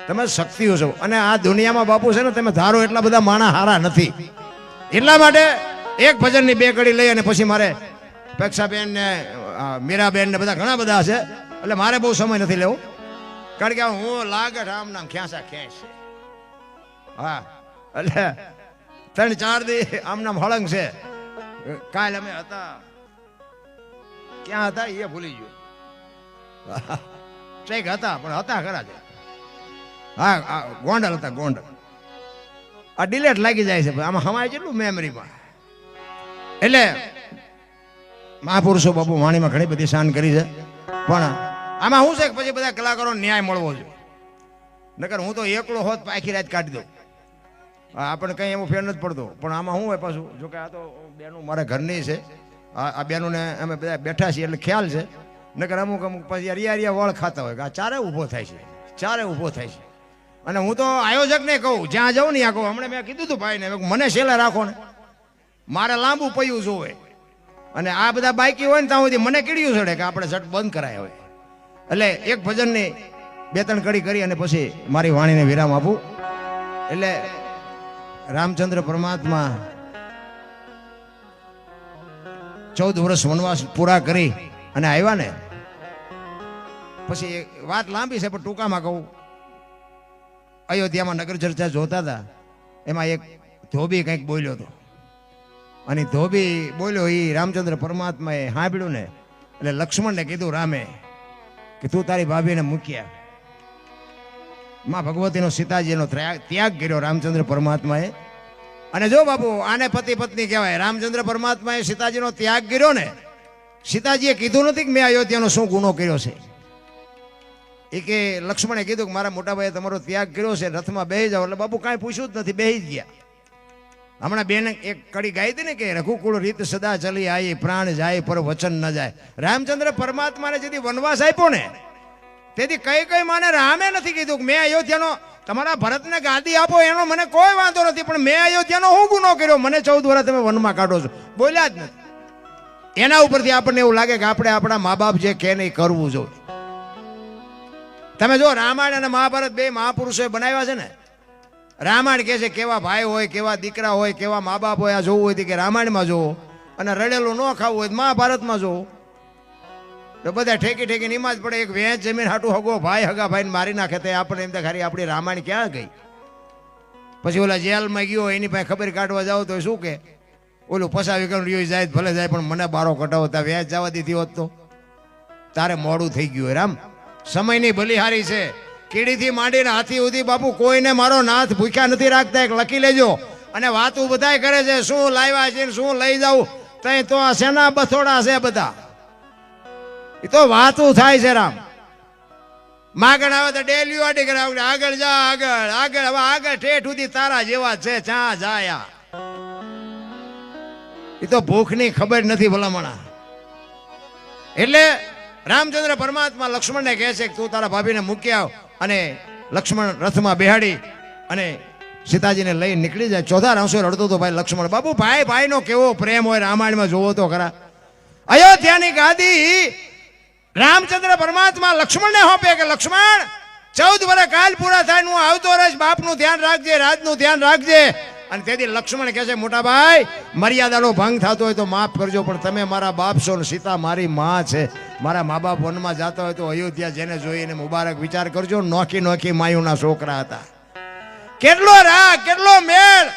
Speaker 1: તમે શક્તિઓ છો. અને આ દુનિયામાં બાપુ છે ને, તમે ધારો એટલા બધા માણા હારા નથી. એટલા માટે એક ભજનની બે કડી લઈ અને પછી મારે પેક્ષાબેન ને મીરાબેન ને બધા ઘણા બધા છે, એટલે મારે બહુ સમય નથી લેવો. કારણ કે હું લાગટ આમ નામ ખ્યાસા ખેંચ. હા, એટલે 3-4 દી આમ નામ હળંગ છે. કાલ અમે હતા, ક્યાં હતા એ ભૂલી ગયો. ચેક હતા પણ હતા ખરા છે. હા, ગોંડલ હતા, ગોંડલ. આ ડિલેટ લાગી જાય છે આમાં, હમાય જેટલું મેમરીમાં. એટલે મહાપુરુષો બાપુ વાણીમાં ઘણી બધી શાન કરી છે, પણ આમાં શું છે કે પછી બધા કલાકારો ન્યાય મળવો જોઈએ. નકર હું તો એકલો હોત આખી રાત કાઢી દઉં, આપણને કંઈ એવો ફેર નથી પડતો. પણ આમાં શું હોય પાછું, જોકે આ તો બેનું મારા ઘરની છે, આ બેનોને અમે બધા બેઠા છીએ એટલે ખ્યાલ છે. નકર અમુક પછી અરિયા વળ ખાતા હોય કે આ ચારે ઊભો થાય છે, ચારે ઊભો થાય છે. અને હું તો આયોજકને કહું, જ્યાં જાઉં ને ત્યાં કહું. હમણાં મેં કીધું હતું ભાઈને, મને છેલ્લે રાખો ને, મારે લાંબુ પૈયું જોવે. અને આ બધા બાઈકી હોય ને ત્યાં સુધી મને કીડ્યું ચડે કે આપણે ઝટ બંધ કરાય હવે. એટલે એક ભજનની 2-3 કડી કરી અને પછી મારી વાણીને વિરામ આપું. એટલે રામચંદ્ર પરમાત્મા 14 વર્ષ વનવાસ પૂરા કરી અને આવ્યા ને પછી વાત લાંબી છે પણ ટૂંકામાં કહું. અયોધ્યામાં નગર ચર્ચા જોતા હતા, એમાં એક ધોબી કંઈક બોલ્યો હતો. અને ધોબી બોલ્યો એ રામચંદ્ર પરમાત્માએ સાંભળ્યું ને એટલે લક્ષ્મણને કીધું રામે કે તું તારી ભાભીને મૂક્યા. માં ભગવતીનો સીતાજીનો ત્યાગ કર્યો રામચંદ્ર પરમાત્માએ. અને જો બાપુ આને પતિ પત્ની કહેવાય. રામચંદ્ર પરમાત્માએ સીતાજીનો ત્યાગ કર્યો ને, સીતાજીએ કીધું નથી કે મેં અયોધ્યાનો શું ગુનો કર્યો છે. એ કે લક્ષ્મણે કીધું કે મારા મોટાભાઈએ તમારો ત્યાગ કર્યો છે, રથમાં બેસી જાઓ. એટલે બાપુ કાંઈ પૂછ્યું જ નથી, બેસી જ ગયા. હમણાં બેન એક કડી ગાઈ હતી ને કે રઘુકુળ રીત સદા ચલી આવી, પ્રાણ જાય પર વચન ન જાય. રામચંદ્ર પરમાત્માને જેથી વનવાસ આપ્યો ને તેથી કઈ કઈ માને રામે નથી કીધું કે મેં અયોધ્યાનો તમારા ભરતને ગાદી આપો એનો મને કોઈ વાંધો નથી, પણ મેં અયોધ્યાનો હું ગુનો કર્યો, મને 14 વર્ષ તમે વનમાં કાઢો છો, બોલ્યા જ નથી. એના ઉપરથી આપણને એવું લાગે કે આપણે આપણા મા બાપ જે કહે ને એ કરવું જોઈએ. તમે જો રામાયણ અને મહાભારત બે મહાપુરુષોએ બનાવ્યા છે ને. રામાયણ કહે છે કેવા ભાઈ હોય, કેવા દીકરા હોય, કેવા મા બાપ હોય. આ જોવું હોય કે રામાયણમાં જોવો, અને રડેલું ન ખાવું હોય મહાભારતમાં જોવો. તો બધા ઠેકી ઠેકી નિમાજ પડે. એક વેચ જમીન હાટું હગો ભાઈ હગા ભાઈને મારી નાખે તે આપણે એમ તો ખાલી આપણી રામાયણ ક્યાં ગઈ. પછી ઓલા જેલમાં ગયો એની પાસે ખબર કાઢવા જાવ તો શું કે ઓલું ફસાવી કરું રહ્યો જાય ભલે જાય પણ મને બારો કટાવો. તા વેચ જવા દીધી હોત તો તારે મોડું થઈ ગયું. રામ સમયની બલિહારી છે. કીડીથી માંડીને હાથી સુધી બાપુ કોઈને મારો નાથ ભૂખ્યા નથી રાખતા. એક લખી લેજો. અને વાતું બધાય કરે છે શું લાવ્યા છે શું લઈ જાઉં, તઈ તો આ સેના બથોડા છે બધા. એ તો વાતું થાય છે. રામ માગણ આવે તો ડેલીઓ આડી કરે આગળ જા આગળ આગળ. હવે આગળ ઠેઠ સુધી તારા જેવા છે ચા જાયા. એ તો ભૂખની ખબર નથી ભલામણા. એટલે રામચંદ્ર પરમાત્મા લક્ષ્મણને કહે છે કે તું તારા ભાભીને મૂકી આવ. અને લક્ષ્મણ રથમાં બેહાડી અને સીતાજીને લઈ નીકળી જાય. 14 આંસુ રડતો હતો ભાઈ લક્ષ્મણ. બાપુ ભાઈ ભાઈનો કેવો પ્રેમ હોય રામાયણમાં જોવો તો ખરા. અયોધ્યાની ગાદી રામચંદ્ર પરમાત્મા લક્ષ્મણને હોપે કે લક્ષ્મણ 14 વર્ષ કાલ પૂરા થાય હું આવતો રહીશ, બાપનું ધ્યાન રાખજે, રાજનું ધ્યાન રાખજે. અને તેથી લક્ષ્મણ કહે છે મોટા ભાઈ મર્યાદાનો ભંગ થતો હોય તો માફ કરજો, પણ તમે મારા બાપ છો ને સીતા મારી માં છે. મારા મા બાપ વનમાં જતા હોય તો અયોધ્યા જેને જોઈને મુબારક વિચાર કરજો. નોખી નોખી માયુના છોકરા હતા. કેટલો રાગ કેટલો મેળ.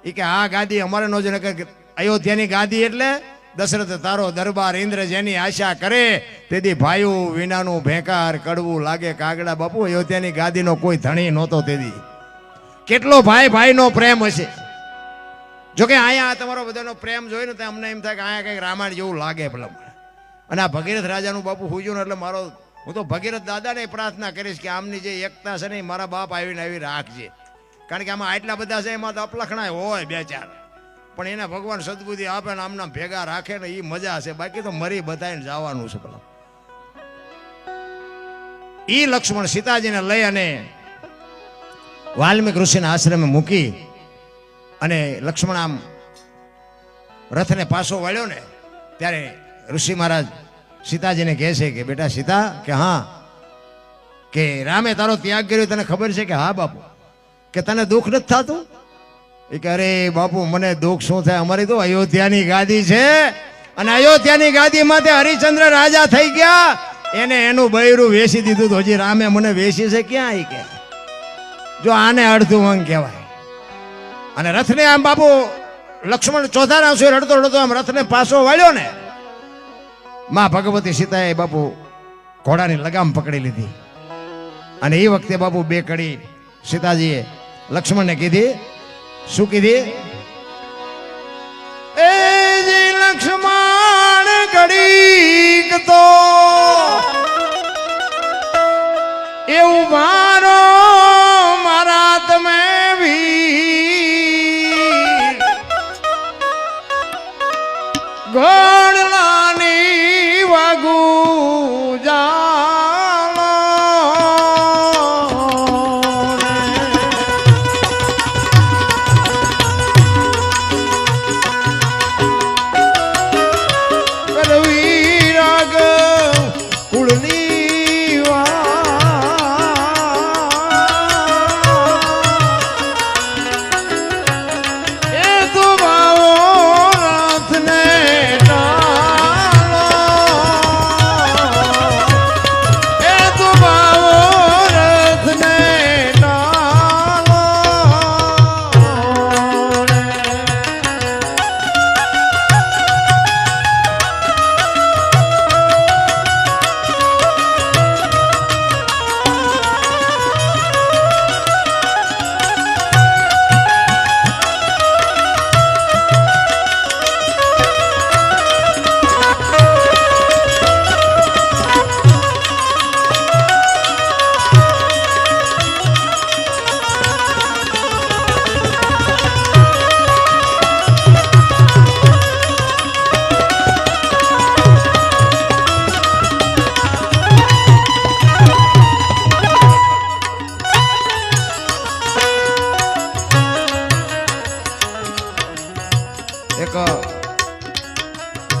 Speaker 1: એ કે આ ગાદી અમારે નો જ નકર અયોધ્યાની ગાદી એટલે દશરથ તારો દરબાર ઇન્દ્ર જેની આશા કરે તેથી ભાઈઓ વિનાનું ભેંકાર કડવું લાગે કાગડા. બાપુ અયોધ્યાની ગાદીનો કોઈ ધણી નહોતો તેથી. કેટલો ભાઈ ભાઈનો પ્રેમ હશે. જોકે અહીંયા તમારો બધાનો પ્રેમ જોઈને તો અમને એમ થાય કે અહીંયા કંઈક રામાયણ જેવું લાગે ભલા. અને આ ભગીરથ રાજાનું બાપુ હુજ્યું ને એટલે હું તો ભગીરથ દાદાને પ્રાર્થના કરીશ કે આમની જે એકતા છે ને મારા બાપ આવીને આવી રાખજે. કારણ કે આમાં આટલા બધા છે એમાં તો અપલખણાય હોય 2-4, પણ એને ભગવાન સદબુદ્ધિ આપે ને આમના ભેગા રાખે ને એ મજા છે. બાકી તો મરી બધાને જવાનું છે ભલા. એ લક્ષ્મણ સીતાજીને લઈ અને વાલ્મીક ઋષિના આશ્રમે મૂકી અને લક્ષ્મણ આમ રથને પાછો વળ્યો ને ત્યારે ઋષિ મહારાજ સીતાજીને કહે છે કે બેટા સીતા કે હા કે રામે તારો ત્યાગ કર્યો તને ખબર છે કે હા બાપુ. કે તને દુઃખ નથી થતું. એ કે અરે બાપુ મને દુઃખ શું થાય, અમારી તો અયોધ્યાની ગાદી છે અને અયોધ્યાની ગાદીમાં તે હરિચંદ્ર રાજા થઈ ગયા. એને એનું બૈરું વેચી દીધું તો હજી રામે મને વેચી છે ક્યાં. એ કે જો આને અડધું અંગ કહેવાય. અને રથને આમ બાપુ લક્ષ્મણ 14 આંસુ રડતો રડતો આમ રથને પાછો વાળ્યો ને માં ભગવતી સીતાએ બાપુ ઘોડાની લગામ પકડી લીધી. અને એ વખતે બાપુ 2 કડી સીતાજીએ લક્ષ્મણને કીધી. શું કીધી? એ જી લક્ષ્મણ ઘડીક તો એવું મારો મારા તમે વીર ઘોડલાની વાગુ જાણો કરવી રાગ કુળની એ તો ભાવો રથને ટા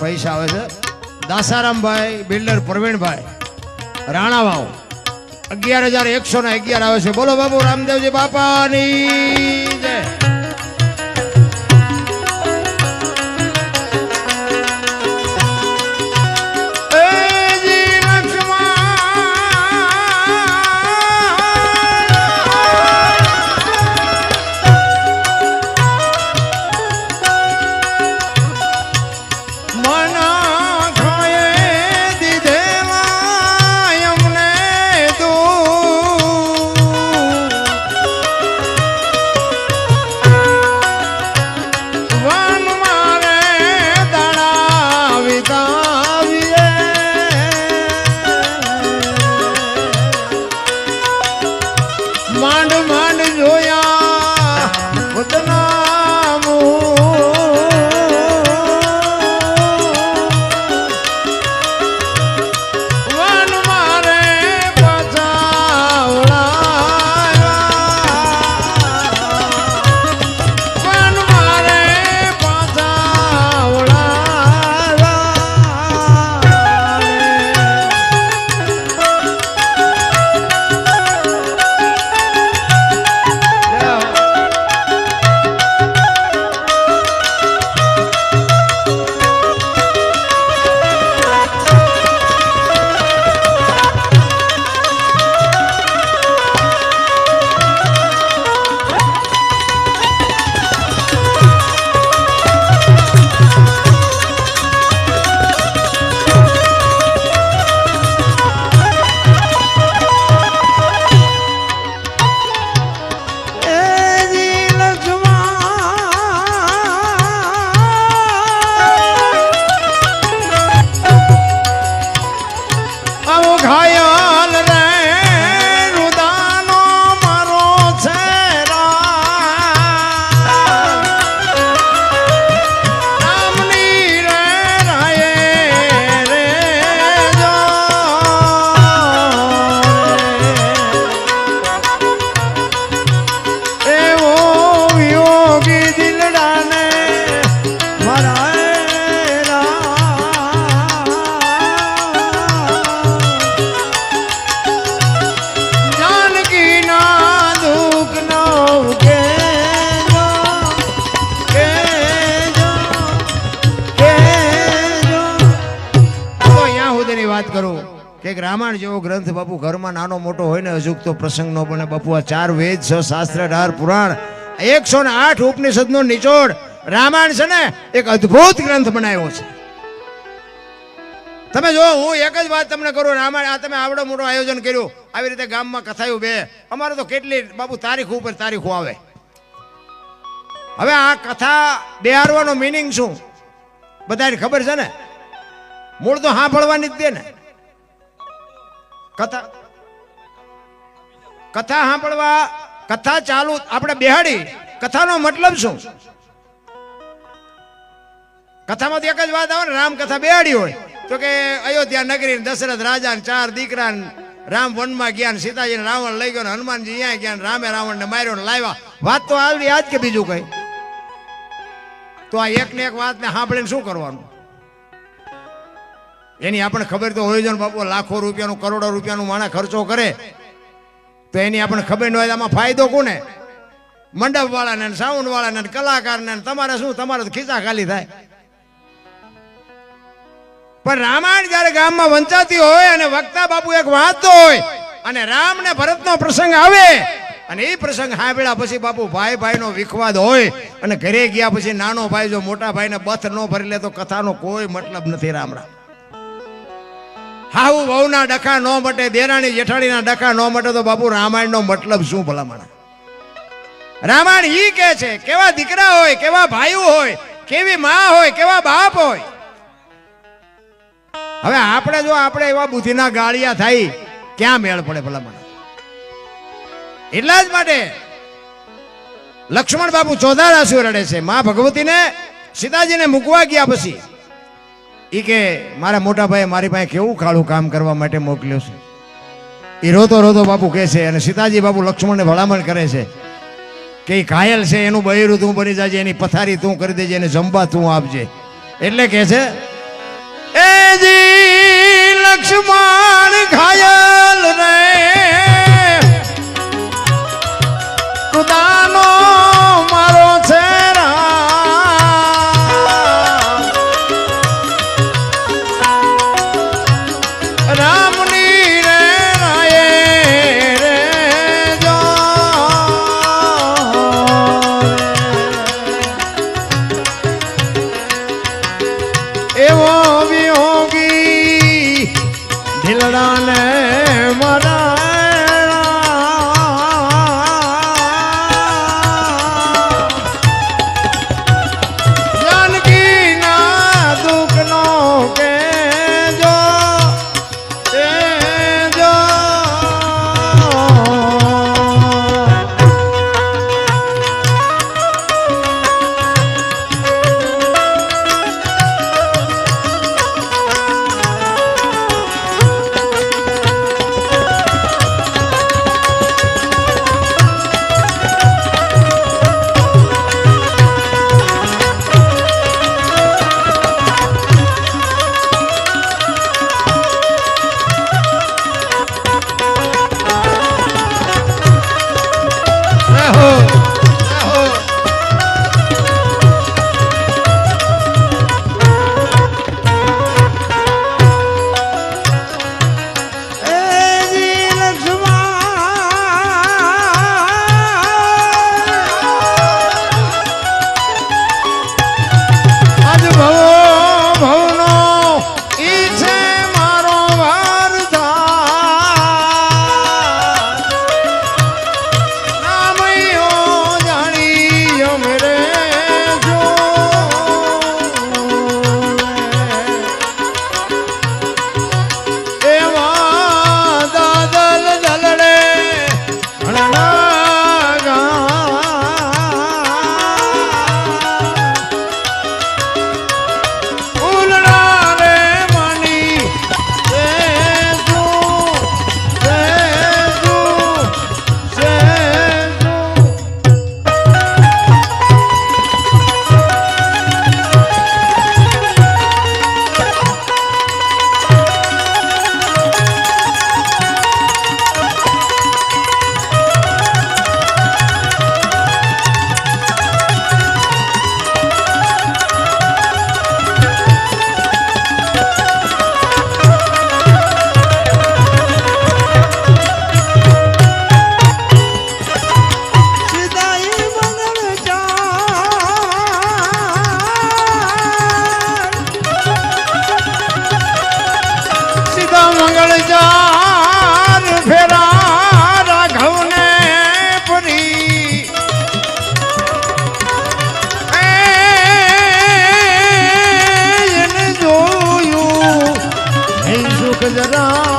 Speaker 1: પૈસા આવે છે. દાસારામભાઈ બિલ્ડર પ્રવીણભાઈ રાણાવાવ 11,111 આવે છે. બોલો બાબુ રામદેવજી બાપાની જય. રામાયણ જેવો ગ્રંથ બાપુ ઘરમાં નાનો મોટો હોય ને અજુકતો પ્રસંગ નો બને બાપુ. આ 4 વેદ 6 શાસ્ત્ર 18 પુરાણ 108 ઉપનિષદ નો નિચોડ રામાયણ છે ને એક અદ્ભુત ગ્રંથ બનાવ્યો છે. તમે જો હું એક જ વાત તમને કરું, રામાયણ આ તમે આવડો મોટો આયોજન કર્યું, આવી રીતે ગામમાં કથાયું બે, અમારે તો કેટલી બાપુ તારીખ ઉપર તારીખો આવે. હવે આ કથા બેહારવાનો મિનિંગ શું બધાને ખબર છે ને? મૂળ તો સાંભળવાની જ દે ને. કથા સાંભળવા, કથા ચાલુ આપણે બેહાડી, કથાનો મતલબ શું? કથામાંથી એક જ વાત આવે ને, રામ કથા બેહાડી હોય તો કે અયોધ્યા નગરી દશરથ રાજા ને 4 દીકરા રામ વનમાં ગયા, સીતાજીને રાવણ લઈ ગયો, હનુમાનજી અહીંયા ગયા, રામે રાવણને માર્યો ને લાવ્યા. વાત તો આવડી આજ કે બીજું કઈ? તો આ એક ને એક વાત ને સાંભળીને શું કરવાનું? એની આપણે ખબર તો હોય છે ને બાપુ, લાખો રૂપિયાનું કરોડો રૂપિયાનું માણસ ખર્ચો કરે તો એની આપણે ખબર ન હોય. આમાં ફાયદો કોને? મંડપ વાળાને, સાઉન્ડ વાળાને, કલાકારને. તમારે શું? તમારે તો ખિસ્સા ખાલી થાય. પણ રામાયણ જયારે ગામમાં વંચાતી હોય અને વક્તા બાપુ એક વાંચતો હોય અને રામ ને ભરત નો પ્રસંગ આવે અને એ પ્રસંગ સાંભળ્યા પછી બાપુ ભાઈ ભાઈ નો વિખવાદ હોય અને ઘરે ગયા પછી નાનો ભાઈ જો મોટા ભાઈ ને બથ ન ભરી લે તો કથાનો કોઈ મતલબ નથી. રામ રામ. હાહુ વહુના ડખા ન મટે, દેરાણી જેઠાણીના ડખા ન મટે તો બાપુ રામાયણ નો મતલબ શું ભલામણ? રામાયણ ઈ કે છે કેવા દીકરા હોય, કેવા ભાઈઓ હોય, કેવી માં હોય, કેવા બાપ હોય. હવે આપણે જો આપણે એવા બુદ્ધિના ગાળિયા થાય ક્યાં મેળ પડે ભલામણ? એટલા જ માટે લક્ષ્મણ બાપુ ચોધારાસુ રડે છે. માં ભગવતીને સીતાજીને મૂકવા ગયા પછી ઈ કે મારા મોટા ભાઈ મારી પાસે કેવું કાળું કામ કરવા માટે મોકલ્યો છે. એ રોતો રોતો બાપુ કહે છે અને સીતાજી બાપુ લક્ષ્મણને ભલામણ કરે છે કે એ ઘાયલ છે, એનું બૈરું તું બની જાજે, એની પથારી તું કરી દેજે, એને જમવા તું આપજે. એટલે કહે છે જી લક્ષ્મણ ઘાયલ રે ખુદાનો મારો છે રામની રે રાયે રે જો એવો વિયોગી ઢીલડાને મારા મંગળ જાન ફેરા રાઘવને પરી એને જોયું સુખ જરા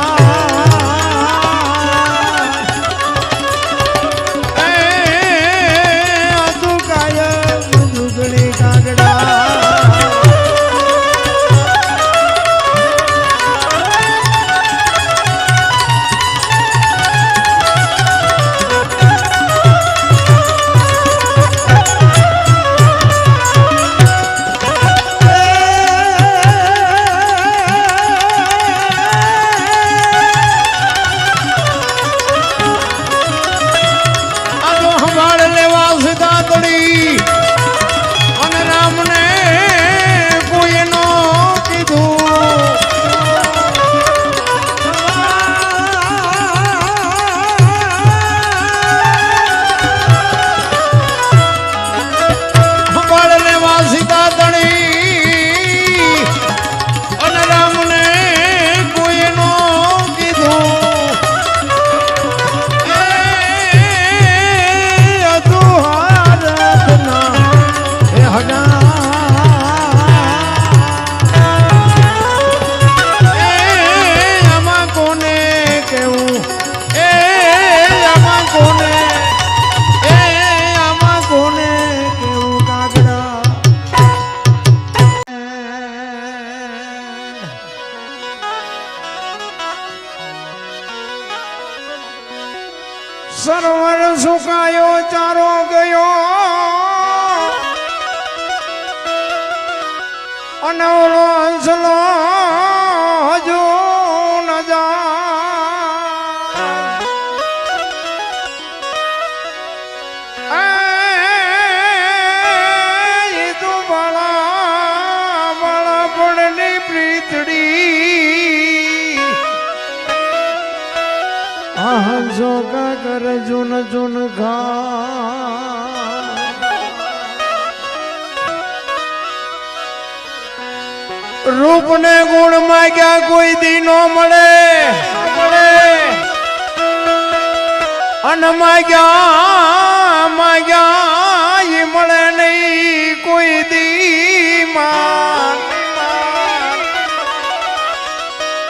Speaker 1: સરોવર સુકાયો ચારો ગયો અને ઓલો હંસલો વીતડી આહજો કા કર જુન જુન ઘા રૂપ ને ગુણ માંગ્યા કોઈ દી નો મળે અન માંગ્યા ઈ મળે નહીં કોઈ દી માં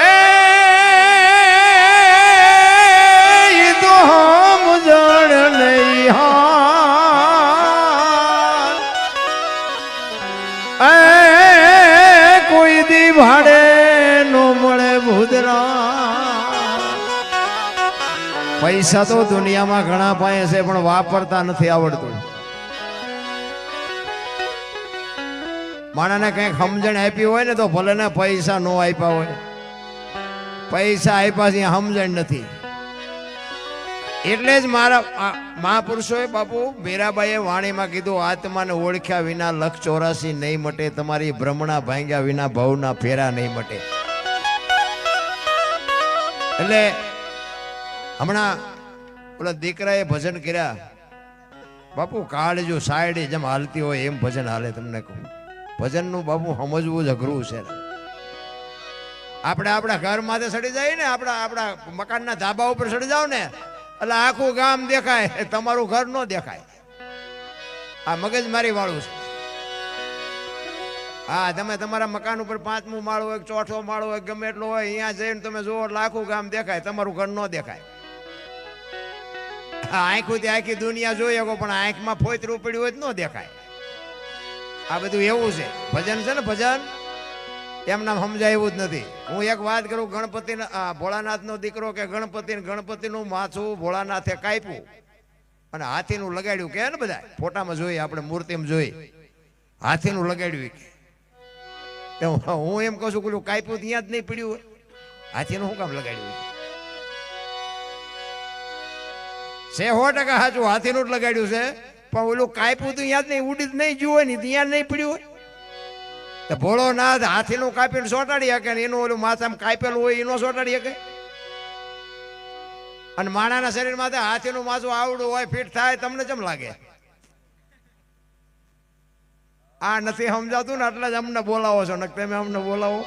Speaker 1: એ તો હમ જણ નહીં હા કોઈ દી ભાડે નો મળે ભૂદરા પૈસા તો દુનિયામાં ઘણા પાયે છે પણ વાપરતા નથી આવડતું માણાને કઈક સમજણ આપી હોય ને તો ભલે ને પૈસા નો આપ્યા હોય પૈસા આપ્યા છે સમજણ નથી એટલે જ મારા મહાપુરુષોએ બાપુ મીરાબાઈએ વાણીમાં કીધું આત્માને ઓળખ્યા વિના લખ 84 નહીં મટે તમારી ભ્રમણા ભાંગ્યા વિના ભવના ફેરા નહીં મટે એટલે હમણાં ઓલા દીકરાએ ભજન કર્યા બાપુ કાળ જો સાયડી જેમ હાલતી હોય એમ ભજન હાલે તમને કહું ભજનનું બાપુ સમજવું જ અઘરું છે આપણે આપણા ઘરમાં સડી જાય ને આપણા મકાનના ધાબા ઉપર સડી જાવ ને એટલે આખું ગામ દેખાય તમારું ઘર ન દેખાય આ મગજમારી વાળું છે હા તમે તમારા મકાન ઉપર 5મું માળ હોય 4થો માળ હોય ગમે એટલો હોય અહીંયા જઈને તમે જુઓ એટલે આખું ગામ દેખાય તમારું ઘર ન દેખાય આંખોથી આખી દુનિયા જોઈ શકો પણ આંખમાં ફોતરું પડ્યું હોય ન દેખાય આ બધું એવું છે ભજન છે ને ભજન એમના સમજાય એવું જ નથી હું એક વાત કરું ગણપતિ ભોળાનાથ નો દીકરો કે ગણપતિનું માથું ભોળાનાથે કાપ્યું અને હાથીનું લગાડ્યું કે ને બધા ફોટામાં જોઈએ આપણે મૂર્તિમાં જોઈ હાથીનું લગાડ્યું હું એમ કહું છું પેલું કાપ્યું ત્યાં જ નહીં પડ્યું હોય હાથીનું શું કામ લગાડ્યું છે 100% સાચું હાથીનું જ લગાડ્યું છે પણ ઓલું કાપ્યું તો યાદ નહીં ઉડી જ નહીં જોયું ને ત્યાં નહીં પડ્યું હોય તો ભોળોનાથ હાથીનું કાપીને સોટાડી શકે ને એનું ઓલું માથામાં કાપેલું હોય એનો સોટાડી શકે અને માણાના શરીરમાં હાથીનું માથું આવડું હોય ફિટ થાય તમને કેમ લાગે આ નથી સમજાતું ને એટલે જ અમને બોલાવો છો ને તમે અમને બોલાવો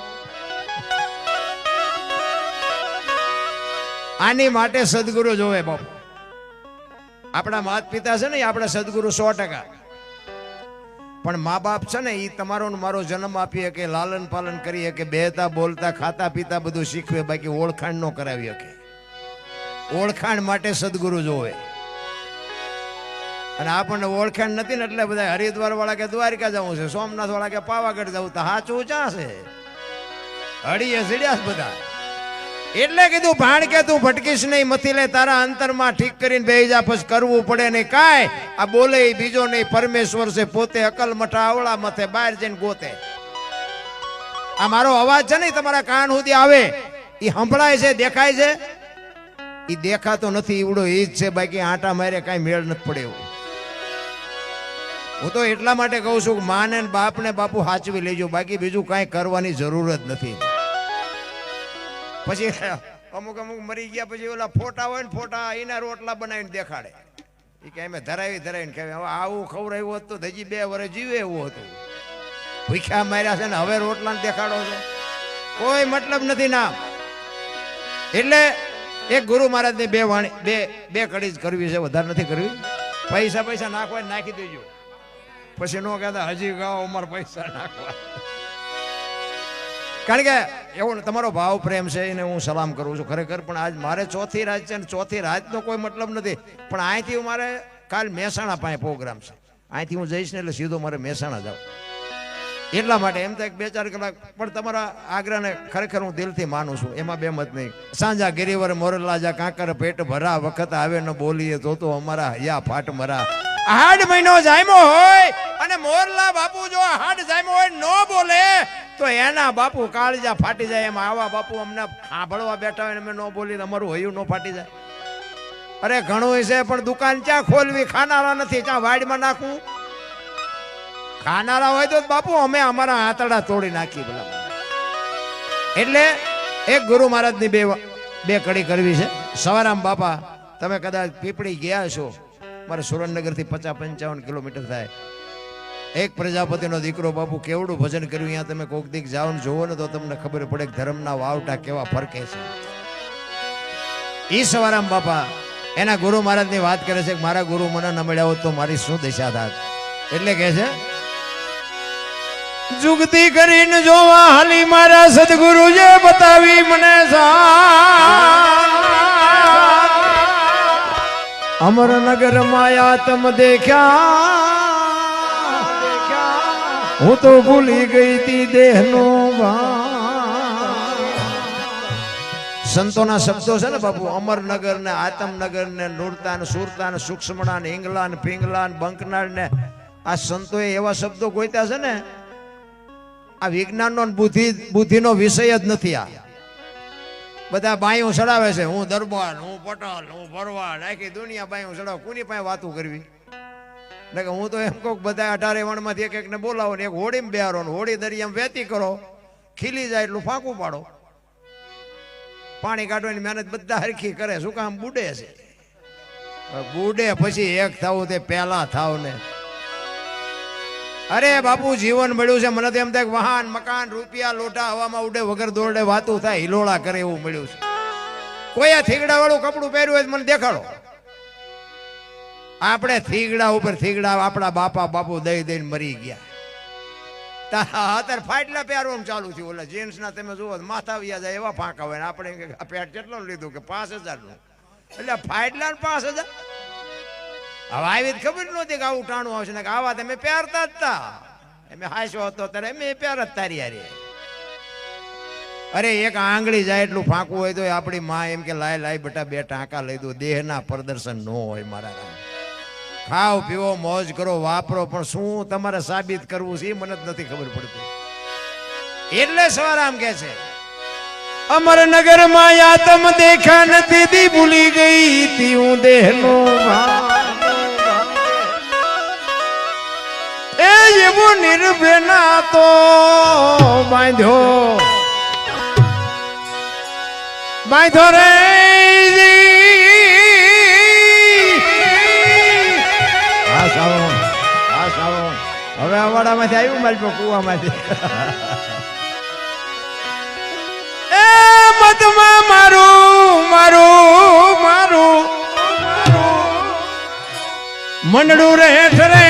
Speaker 1: આની માટે સદગુરુ જોવે બાપુ આપણા માતા પિતા છે ને આપણા સદગુરુ 100% પણ મા બાપ છે ને એ તમારો મારો જન્મ આપી શકે લાલન પાલન કરી શકે બેહતા બોલતા ખાતા પીતા બધું શીખવે બાકી ઓળખાણ ન કરાવી શકે ઓળખાણ માટે સદગુરુ જોવે અને આપણને ઓળખાણ નથી ને એટલે બધા હરિદ્વાર વાળા કે દ્વારકા જવું છે સોમનાથ વાળા કે પાવાગઢ જવું તો સાચું ચા છે હળીએ સીડ્યા બધા એટલે કીધું ભાણ કે તું ભટકીશ નહીં મથી લે તારા અંતરમાં ઠીક કરીને બેહી જા પછી કરવું પડે નહીં કાંઈ આ બોલે બીજો નહીં પરમેશ્વર છે પોતે અકલ મઠા આવડા મથે બહાર જઈને ગોતે આ મારો અવાજ છે ને તમારા કાન સુધી આવે એ સંભળાય છે દેખાય છે એ દેખાતો નથી ઈવડો એ જ છે બાકી આંટા મારે કાંઈ મેળ નથી પડે એવું હું તો એટલા માટે કહું છું કે માને બાપને બાપુ સાચવી લેજો બાકી બીજું કાંઈ કરવાની જરૂર જ નથી પછી અમુક મરી ગયા પછી ઓલા ફોટા હોય ને ફોટા એના રોટલા બનાવીને દેખાડે એ કે અમે ધરાવીને કે હવે આવું ખવડાવ્યું હોત તો હજી 2 વર્ષ જીવે એવું હતું ભૂખ્યા માર્યા છે ને હવે રોટલા દેખાડો છો કોઈ મતલબ નથી ના એટલે એક ગુરુ મહારાજની 2 વાણી બે કડી જ કરવી છે વધારે નથી કરવી પૈસા નાખવા નાખી દેજો પછી નો કહેતા હજી ગાઓ અમારે પૈસા નાખવા કારણ કે એવો તમારો ભાવ પ્રેમ છે એને હું સલામ કરું છું ખરેખર પણ આજ મારે ચોથી રાત છે ને ચોથી રાતનો કોઈ મતલબ નથી પણ અહીંથી મારે કાલ મહેસાણા પાસે પ્રોગ્રામ છે અહીંથી હું જઈશ ને એટલે સીધો મારે મહેસાણા જાઉં એટલા માટે એમ થાય 2-4 કલાક પણ તમારા આગ્રહને ખરેખર હું દિલથી માનું છું એમાં બે મત નહીં સાંજા ગિરિવર મોરલા જા કાંકર પેટ ભરા વખત આવે ન બોલીએ તો અમારા હૈયા ફાટ મરા હાડ મહિનો જામ્યો હોય અને મોરલા બાપુ જો હાડ જામ્યો હોય ન બોલે તો એના બાપુ કાળજા ફાટી જાય એમ આવા બાપુ અમને સાંભળવા બેઠા હોય ને અમે ન બોલી અમારું હૈયું ન ફાટી જાય અરે ઘણું છે પણ દુકાન ક્યાં ખોલવી ખાનારા નથી ક્યાં વાડમાં નાખવું ખાનારા હોય તો બાપુ અમે અમારા આંતરડા તોડી નાખી ભલા એટલે એક ગુરુ મહારાજની બે કડી કરવી છે. સવારામ બાપા, તમે કદાચ પીપળી ગયા છો, મારે સુરેન્દ્રનગરથી 50-55 કિલોમીટર થાય. એક પ્રજાપતિનો દીકરો બાપુ કેવડું ભજન કર્યું. અહીંયા તમે કોક દીક જાઓ ને જોવો ને તો તમને ખબર પડે કે ધર્મના વાવટા કેવા ફરકે છે. ઈ સવારામ બાપા એના ગુરુ મહારાજની વાત કરે છે કે મારા ગુરુ મને ન મળ્યા હોત તો મારી શું દશા થાત. એટલે કહે છે, જુગતી કરીને જોવા હાલી મારા સદગુરુએ બતાવી મને અમરનગર માયા તમ દેખ્યા, હું તો ભૂલી ગઈ તી દેહનો સંતોના શબ્દો છે ને બાપુ. અમરનગર ને આતમનગર ને નૂરતા ને સુરતા ને સૂક્ષ્મણા ને ઈંગલા ને પિંગલા ને બંકનાળ ને આ સંતોએ એવા શબ્દો ગોત્યા છે ને, આ વિજ્ઞાનનો બુદ્ધિનો વિષય જ નથી. આ બધા બાયું ચડાવે છે, હું દરબાર, હું પટેલ, હું ભરવાડ, આખી દુનિયા બાયું ચડાવ. કોની પાસે વાતું કરવી? એટલે હું તો એમ કહું બધા 18 વણમાંથી એક એકને બોલાવો ને એક હોડીમાં બેહારો ને હોડી દરિયામાં વહેતી કરો, ખીલી જાય એટલું ફાંકું પાડો. પાણી કાઢવાની મહેનત બધા હરખી કરે, શું કામ? બુડે છે. બુડે પછી એક થાવું તે પહેલા થાવ ને. અરે બાપુ જીવન મળ્યું છે, મને તો એમ થાય વાહન મકાન રૂપિયા લોટા હવામાં ઉડે વગર દોરડે વાતું થાય, હિલોળા કરે એવું મળ્યું છે. કોઈ આ થીગડા વાળું કપડું પહેર્યું હોય મને દેખાડો. આપણે થીગડા ઉપર થીગડા આપણા બાપુ દઈ દઈને મરી ગયા. અત્યારે ફાટલા પહેરવાનું ચાલુ થયું. ઓલા જેન્ટ્સ ના તમે જુઓ માથા વ્યા જાય એવા ફાંકા હોય. આપણે પેટ કેટલો લીધું કે 5000 નું, એટલે ફાટલા 5000. હવે આવી ખબર નહોતી કે આવું ટાણું આવશે ને કે આવા તમે પહેરતા જ તા. એમ હાસ્યો હતો ત્યારે એમ પહેર જ તારી યારી. અરે એક આંગળી જાય એટલું ફાંકવું હોય તો આપણી માં એમ કે લાય બેટા 2 ટાંકા લઈ દો. દેહના પ્રદર્શન ન હોય મારા રામ. ખાઓ પીવો મોજ કરો વાપરો, પણ શું તમારે સાબિત કરવું છે એ મને જ નથી ખબર પડતી. એટલે સવારામ કે છે, અમરનગર માં યાતમ દેખા નથી દી, ભૂલી ગઈ તી હું દેહનો એ એવો નિર્ભેના તો બાંધ્યો રે. હવે અવાડામાંથી આવ્યું મારી કુવામાંથી. એ મતમાં મારું મંડળું રેઠ રે.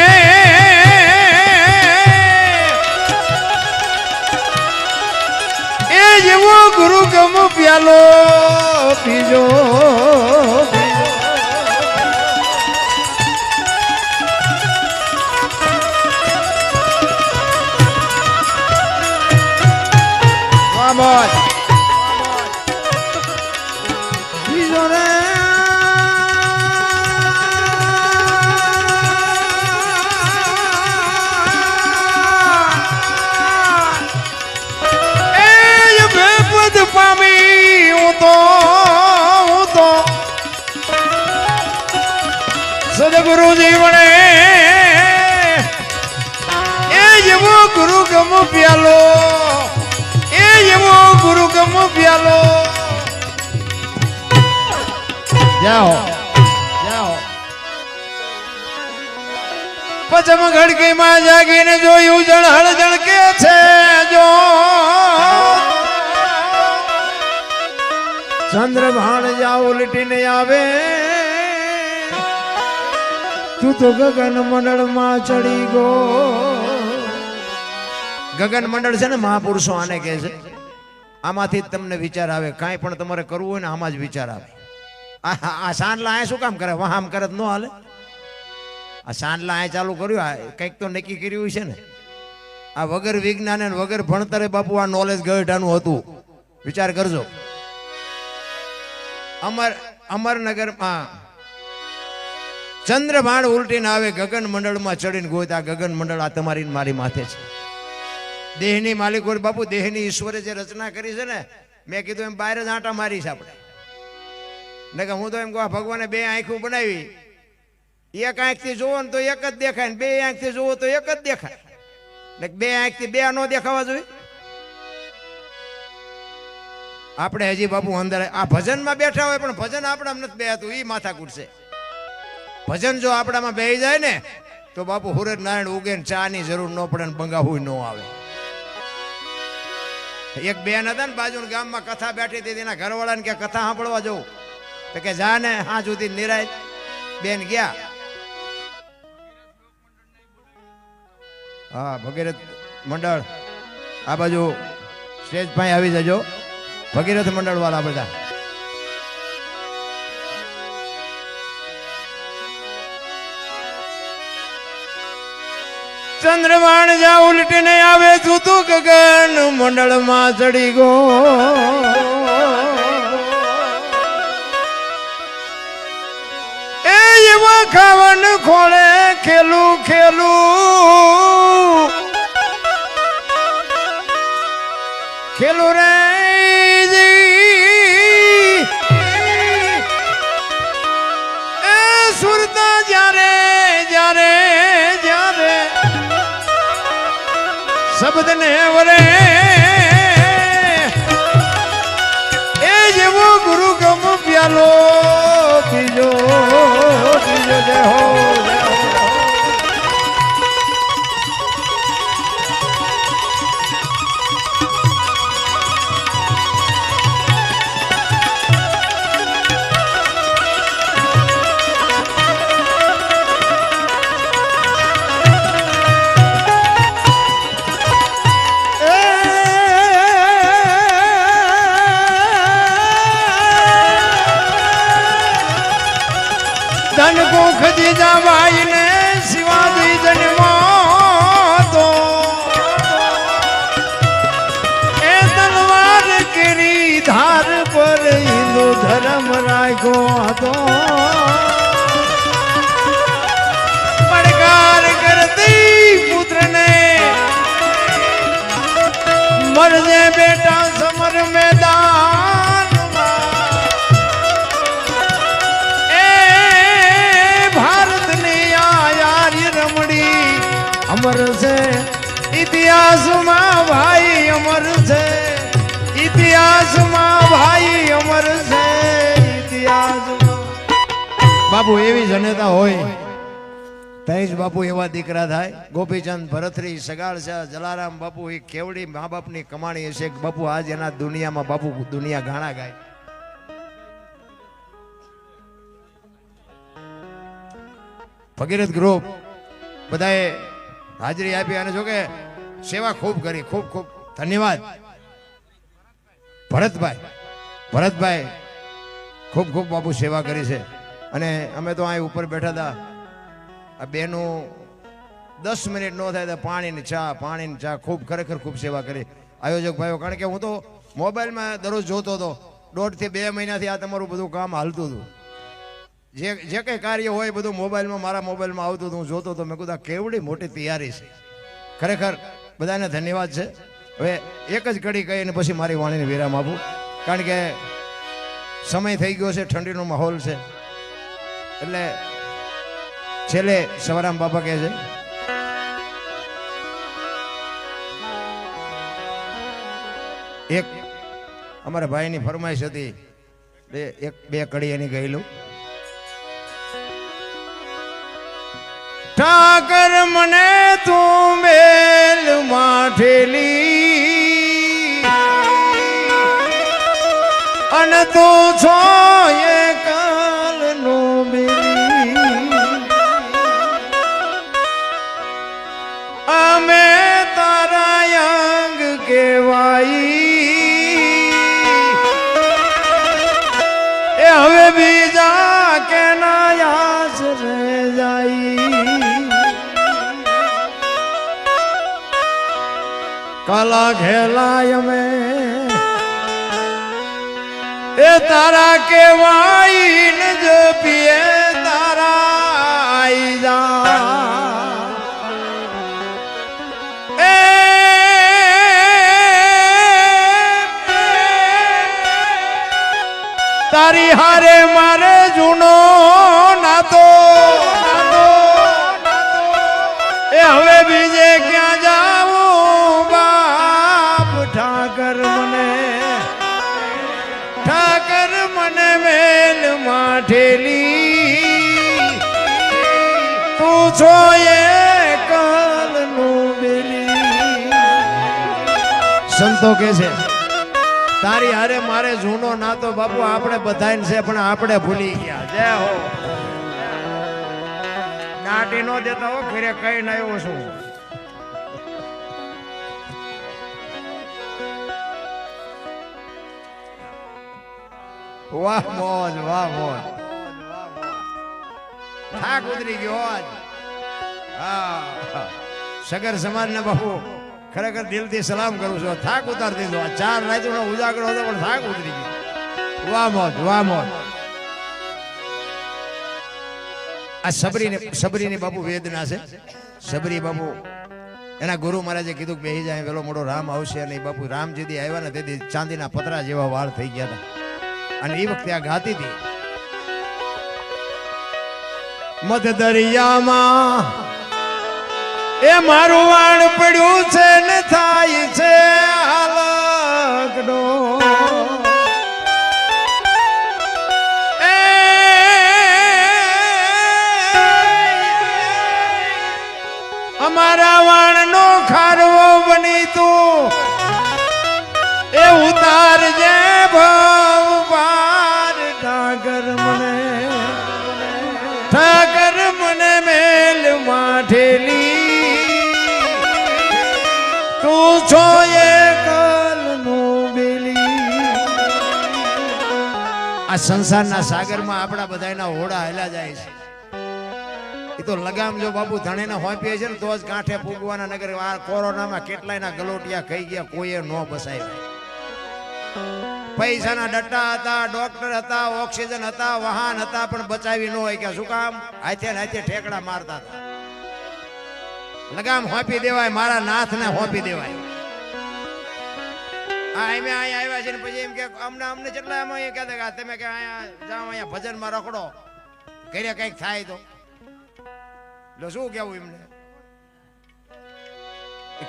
Speaker 1: એ જેવો ગુરુ ગમ પ્યાલો પીજો. પીજો રે. પામી હું તો સદગુરુ જીવને એ જેવો ગુરુ ગમ પ્યાલો, એ જેવો ગુરુ ગમ પ્યાલો. જાઓ પચમ ઘડકી માં જાગીને જોયું જળહળ જળકે છે. જો ચંદ્રભાણ જાઓ લીટીને આવે, તું તો ગગન મંડળ માં ચડી ગો. ગગન મંડળ છે ને મહાપુરુષો આને કહે છે. આમાંથી જ તમને વિચાર આવે. કાંઈ પણ તમારે કરવું હોય ને આમાં જ વિચાર આવે. આ સાંડલા આ શું કામ કરે? આમ કરે ન હાલે. આ સાંડલા આ ચાલુ કર્યું, કંઈક તો નક્કી કર્યું છે ને. આ વગર વિજ્ઞાને વગર ભણતરે બાપુ આ નોલેજ ગઢાનું હતું. વિચાર કરજો. અમરનગરમાં ચંદ્રભાણ ઉલટીને આવે, ગગન મંડળમાં ચડીને ગોતા. ગગન મંડળ આ તમારી મારી માથે છે. દેહની માલિક હોય બાપુ. દેહની ઈશ્વરે જે રચના કરી છે ને, મેં કીધું એમ બહાર જ આંટા મારી છે આપણે. ને કે હું તો એમ કહું ભગવાને 2 આંખો બનાવી. એક આંખથી જોવો ને તો એક જ દેખાય, ને 2 આંખથી જોવો તો એક જ દેખાય. ને 2 આંખથી 2 ન દેખાવા જોઈએ. આપણે હજી બાપુ અંદર આ ભજનમાં બેઠા હોય પણ ભજન આપણા નથી બેહતું, એ માથા કૂટશે. ભજન જો આપણામાં બેહી જાય ને તો બાપુ હુરજ નારાયણ ઉગે ને ચા ની જરૂર ન પડે ને બંગાવું ન આવે. એક બેન હતા ને બાજુ ગામમાં કથા બેઠી હતી, એના ઘરવાળાને કે કથા સાંભળવા જવું, તો કે જા ને હા સુધી નિરાય. બેન ગયા. હા, ભગીરથ મંડળ આ બાજુ સ્ટેજ પાસે આવી જજો, ભગીરથ મંડળ વાળા બધા. ચંદ્રવાણ જા ઉલટીને આવે જુતું ગગન મંડળમાં ચડી ગો. એ એવા ખાવન ખોળે ખેલું ખેલું ખેલું રે એ સુરતા જ્યારે જ્યારે જ્યારે શબ્દ ને વરે એ જેવો ગુરુ ગમ પ્યાલો પીજો પીજો જય હો. ધન કો ખદીજા ભાઈ ને શિવાજી જન્મો તો એ તલવાર કેરી ધાર પર હિન્દુ ધર્મ રાખ્યો હતો. પડકાર કરતી પુત્ર ને મરજે બેટા સમર મેદાન. અમર છે ઇતિહાસમાં ભાઈ, અમર છે ઇતિહાસમાં ભાઈ, અમર છે ઇતિહાસમાં. બાપુ એવી જનતા હોય તઈ જ બાપુ એવા દીકરા થાય. ગોપીચંદ ભરતરી સગાળ છે, જલારામ બાપુ એ કેવડી મા બાપની કમાણી હશે બાપુ આજ એના દુનિયામાં બાપુ દુનિયા ગાણા ગાય. ભગીરથ ગ્રુપ બધાએ હાજરી આપી અને જો કે સેવા ખૂબ કરી, ખૂબ ખૂબ ધન્યવાદ. ભરતભાઈ ખૂબ ખૂબ બાપુ સેવા કરી છે. અને અમે તો અહીં ઉપર બેઠા હતા, આ બેનું 10 મિનિટ ન થાય તો પાણીની ચા ખૂબ ખરેખર ખૂબ સેવા કરી આયોજક ભાઈઓ. કારણ કે હું તો મોબાઈલમાં દરરોજ જોતો હતો, 1.5 થી 2 મહિનાથી આ તમારું બધું કામ હાલતું હતું. જે કંઈ કાર્ય હોય બધું મોબાઈલમાં મારા મોબાઈલમાં આવતું હતું, હું જોતો હતો. મેં કીધું કેવડી મોટી તૈયારી છે. ખરેખર બધાને ધન્યવાદ છે. હવે એક જ ઘડી કહીને પછી મારી વાણીને વિરામ આપું, કારણ કે સમય થઈ ગયો છે, ઠંડીનો માહોલ છે. એટલે છેલ્લે સવારામ બાપા કહે છે એક અમારા ભાઈની ફરમાઈશ હતી, બે કડી એની ગયેલું. ઠાકર મને તું મેલ માઠેલી અને તું છો એ કાલ નો બેલી. અમે તારા અંગ કેવાઈ એ હવે બીજા કે ના યાસ રે જાય. કાલા ઘેલાય અમે એ તારા કેવાય ને જ પીએ તારા આઈ જા. એ તારી હારે મારે જૂનો નાતો એ હવે બીજે ક્યાં જાવું બાપ ઠાકર મને માઠેલી તું છો એકલનું બેલી. સંતો કે છે તારી હારે મારે જૂનો નાતો બાપુ આપણે બધાને છે પણ આપણે ભૂલી ગયા. જય હો. નાટી નો દેતા હો ઘરે કઈ ના આવ્યો છું. વાહ મોજ વાહ મોજ. થાક ઉતરી ગયો આજ. હા સગર સમાજ ને બાપુ ખરેખર દિલથી સલામ કરું છું. થાક ઉતાર દીધો. 4 રાતનો ઉજાગરો હતો પણ થાક ઉતરી ગયો. વાહ મોજ વાહ મોજ. આ સબરીની બાપુ વેદના છે. સબરી બાપુ એના ગુરુ મહારાજે કીધું કે બેહી જાય પેલો મોટો રામ આવશે અને બાપુ રામજીથી આવ્યા ને તેથી ચાંદીના પતરા જેવા વાળ થઈ ગયા હતા. અને એ વખતે આ ગાતી હતી મધ દરિયામાં એ મારું વાણ પડ્યું છે ને થાય છે હાલકડો. અમારા વાણનો ખારવો બની તું એ ઉતાર જે ભાવ પાર ઠાકર મને મેલ માઠેલી તું છો એકલનું બેલી. આ સંસારના સાગરમાં આપણા બધાના હોડા હેલા જાય છે. એ તો લગામ જો બાપુ ધણીને હોંપીએ છે ને તો જ કાંઠે પૂગવાના. નગર આ કોરોનામાં કેટલાયના ગલોટિયા ખાઈ ગયા કોઈએ ન બસાવ્યા. પૈસાના ડટ્ટા હતા, ડોક્ટર હતા, ઓક્સિજન હતા, વાહન હતા પણ બચાવી ન હોય કે શું કામ? હાથે હાથે ઠેકડા મારતા હતા. લગામ હોંપી દેવાય, મારા નાથને હોંપી દેવાય. અમે અહીંયા આવ્યા છે ને પછી એમ કે અમને જેટલા એમ કહેતા કે તમે કે અહીંયા જાઓ અહીંયા ભજનમાં રખડો ઘરે કઈક થાય તો શું કેવું એમને?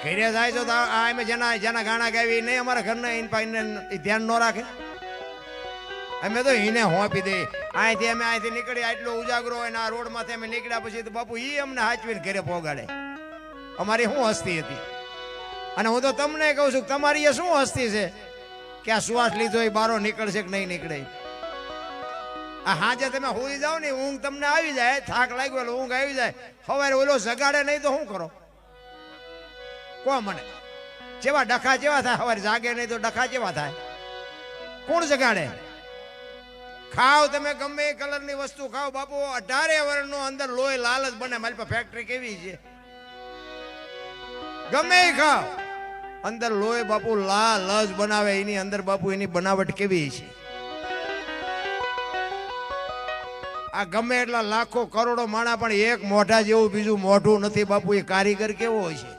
Speaker 1: ઘરે જાય તો અમે જેના ગાણા ગાવી નહીં અમારા ઘરના ધ્યાન ન રાખે. અમે તો એને હોંપી દે. અહીંથી નીકળી આટલો ઉજાગરો હોય ને આ રોડ માંથી અમે નીકળ્યા પછી તો બાપુ ઈ અમને હાચવીને ઘરે પહોંચાડે. અમારી શું હસ્તી હતી. અને હું તો તમને કહું છું તમારી એ શું હસ્તી છે કે આ શ્વાસ લીધો એ બારો નીકળશે કે નહીં નીકળે. આ હાજે તમે હોઈ જાઓ ને ઊંઘ તમને આવી જાય, થાક લાગ્યો એટલે ઊંઘ આવી જાય. સવારે ઓલો જગાડે નહીં તો શું કરો કો મને? જેવા ડખા જેવા થાય. સવારે જાગે નહીં તો ડખા જેવા થાય. કોણ જગાડે? ખાવ તમે ગમે એ કલરની વસ્તુ ખાવ બાપુ 18 વર્ષનો અંદર લોહી લાલ જ બને. મારી પાસે ફેક્ટરી કેવી છે, ગમે એ ખાવ અંદર લોહી બાપુ લાલ જ બનાવે. એની અંદર બાપુ એની બનાવટ કેવી છે? આ ગમે એટલા લાખો કરોડો માણા પણ એક મોઢા જેવું બીજું મોઢું નથી બાપુ. એ કારીગર કેવો હોય છે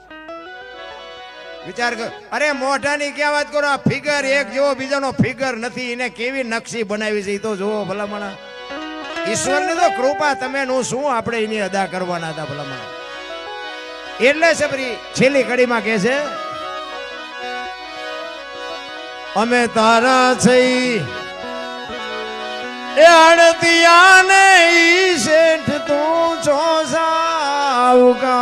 Speaker 1: વિચાર કર. અરે મોઢાની ક્યાં વાત કરો, આ ફિગર એક જેવો બીજાનો ફિગર નથી. એને કેવી નકશી બનાવી છે એ તો જુઓ ભલામણા. ઈશ્વરની તો કૃપા. તમે નું શું આપણે એની અદા કરવાના હતા ભલામણા. એટલે સબરી છેલ્લી કડીમાં કહે છે અમે તારા છે એ અડતિયા ને ઈ શેઠ તું છો સાવકાર.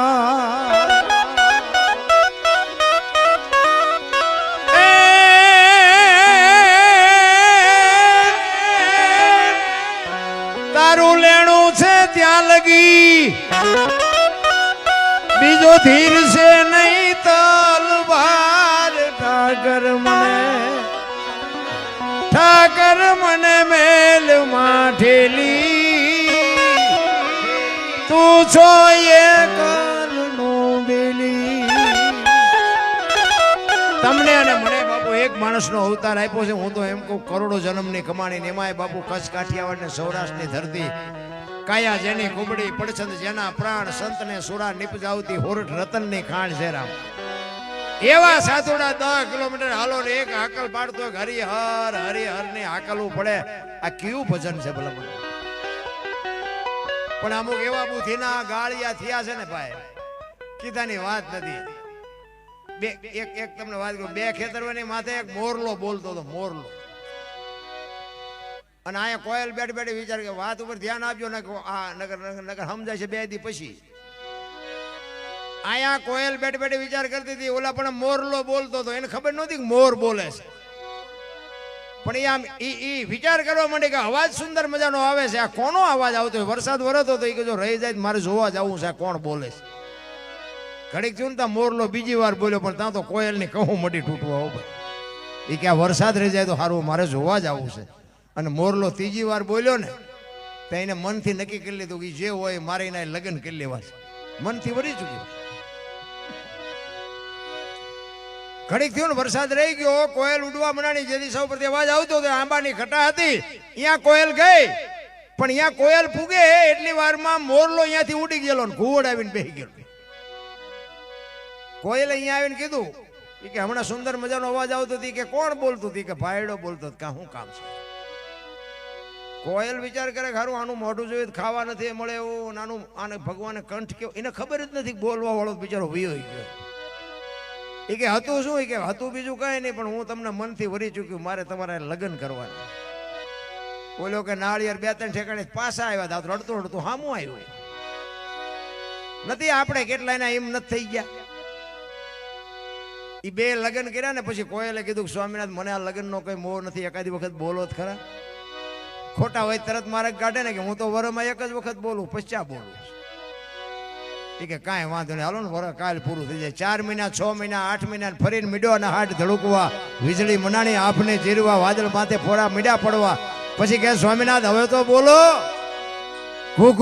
Speaker 1: તારું લેણું છે ત્યાં લગી બીજો ધીર છે નહીં તલવાર. ઠાકર મને મેલ માઠેલી તું છો એકલનું બેલી. તમને અને મને બાપુ એક માણસનો અવતાર આપ્યો છે. હું તો એમ કહું કરોડો જન્મની કમાણી. એમાંય બાપુ કચ્છ કાઠિયાવાડ ને સૌરાષ્ટ્રની ધરતી. કાયા જેની કુબડી પડછંદ જેના પ્રાણ સંતને સુરા નિપજાવતી હોરઠ રતનની ખાણ છે રામ. એવા સાધુડા 10 કિલોમીટર હાલો ને એક હાકલ પાડતો હરિહર હરિહર ની હાકલવું પડે. આ કેવું ભજન છે ભલા મને. પણ અમુક એવા બુદ્ધિના ગાળિયા થયા છે ને ભાઈ કીધાની વાત નથી. એક તમને વાત કરું. 2 ખેતરોની માથે એક મોરલો બોલતો હતો. મોરલો અને અહીંયા કોયલ બેઠ બેઠી વિચાર કે વાત ઉપર ધ્યાન આપજો ને આ નગર નગર સમજાય છે 2 દી પછી. અહીંયા કોયલ બેઠ બેઠી વિચાર કરતી હતી, ઓલા પણ મોરલો બોલતો હતો, એને ખબર નહોતી કે મોર બોલે છે. પણ એ આમ ઈ વિચાર કરવા માંડે કે અવાજ સુંદર મજાનો આવે છે, આ કોનો અવાજ આવતો હોય? વરસાદ વરસતો હતો, એ કે જો રહી જાય મારે જોવા જવું છે, આ કોણ બોલે છે. ઘડીક થયું ને ત્યાં મોરલો બીજી વાર બોલ્યો, પણ ત્યાં તો કોયલની કહું મડી તૂટવા હો ભાઈ. એ કે આ વરસાદ રહી જાય તો સારું, મારે જોવા જવું છે. અને મોરલો ત્રીજી વાર બોલ્યો ને તો એને મનથી નક્કી કરી લીધું કે જે હોય મારે એના લગ્ન કરી લેવા છે. મનથી વળી ચૂક્યું. ઘડીક થયું ને વરસાદ રહી ગયો, કોયલ ઉડવા મનાણી. જેથી સૌ પરથી અવાજ આવતો હતો, આંબાની ઘટા હતી, અહીંયા કોયલ ગઈ. પણ અહીંયા કોયલ ફૂગે એટલી વારમાં મોરલો અહીંયાથી ઉડી ગયેલો ને ઘુવડ આવીને બેસી ગયો. કોયલ અહીંયા આવીને કીધું કે હમણાં સુંદર મજાનો અવાજ આવતો હતી, કે કોણ બોલતું હતી? કે ભાઈડો બોલતો હતો. શું કામ છે? કોયલ વિચાર કરે ખારું આનું મોઢું જોઈએ ખાવા નથી મળે એવું, નાનું આને ભગવાને કંઠ કેવો, એને ખબર જ નથી. બોલવા વાળો બિચારો વયો ગયો. એ કે હતું શું? એ કે હતું બીજું કઈ નહીં, પણ હું તમને મનથી વરી ચૂક્યું, મારે તમારે લગ્ન કરવાના. બોલ્યો કે નાળિયેર 2-3 ઠેકાણે પાછા આવ્યા હતા, રડતું રડતું હામું આવ્યું નથી. આપણે કેટલા એના એમ નથી થઈ ગયા. એ 2 લગ્ન કર્યા ને પછી કોયલે કીધું કે સ્વામિનાથ મને આ લગ્નનો કઈ મોહ નથી, એકાદી વખત બોલો જ ખરા. ખોટા હોય તરત મારે કાઢે ને કે હું તો વરમાં 1 જ વખત બોલું, પશ્ચા બોલું. એ કે કાંઈ વાંધો નહીં, હાલો ને વર કાલ પૂરું થઈ જાય. 4 મહિના 6 મહિના 8 મહિના ફરીને મીડવાના હાથ ધડકવા, વીજળી મનાણી આપને ચીરવા, વાદળ માથે ફોડા મીડા પડવા. પછી કે સ્વામિનાથ હવે તો બોલો. ખૂ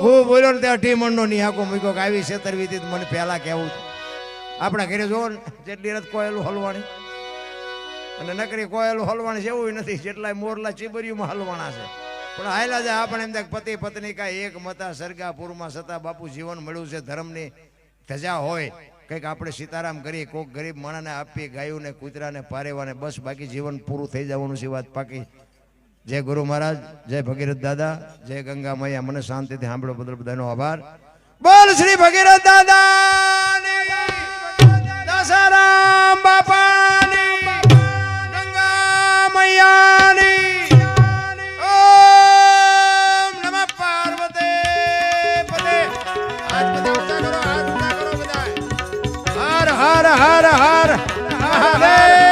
Speaker 1: ખૂ બોલ્યો ને ત્યાં અઢીમણનો નિહાકો મૂક્યો કે આવી છેતરવી મને પહેલા કેવું. આપણા ઘરે જોવો ને જેટલી રથ કોયલું હલવાણી, અને નકરી કોયલું હલવાણી જેવું નથી, જેટલા મોરલા ચીબરીઓમાં હલવાણા છે. પણ હાયલા જાય આપણે એમ પતિ પત્ની કાંઈ એક મતા સરગાપુરમાં સતા બાપુ જીવન મળ્યું છે, ધર્મની ધજા હોય કંઈક આપણે સીતારામ કરીએ, કોઈક ગરીબ માણસને આપીએ, ગાયોને કૂતરાને પારેવાને, બસ બાકી જીવન પૂરું થઈ જવાનું છે, વાત પાકી. જય ગુરુ મહારાજ, જય ભગીરથ દાદા, જય ગંગા મૈયા. મને શાંતિથી સાંભળો બદલ બધાનો આભાર. બોલ શ્રી ભગીરથ દાદા, દશારામ બાપાની, ગંગા મૈયાની. ઓમ નમઃ પાર્વતી પતે. હાથ બધા ઊંચા કરો, હાથ ઊંચા કરો બધા. હર હર હર હર મહાદેવ.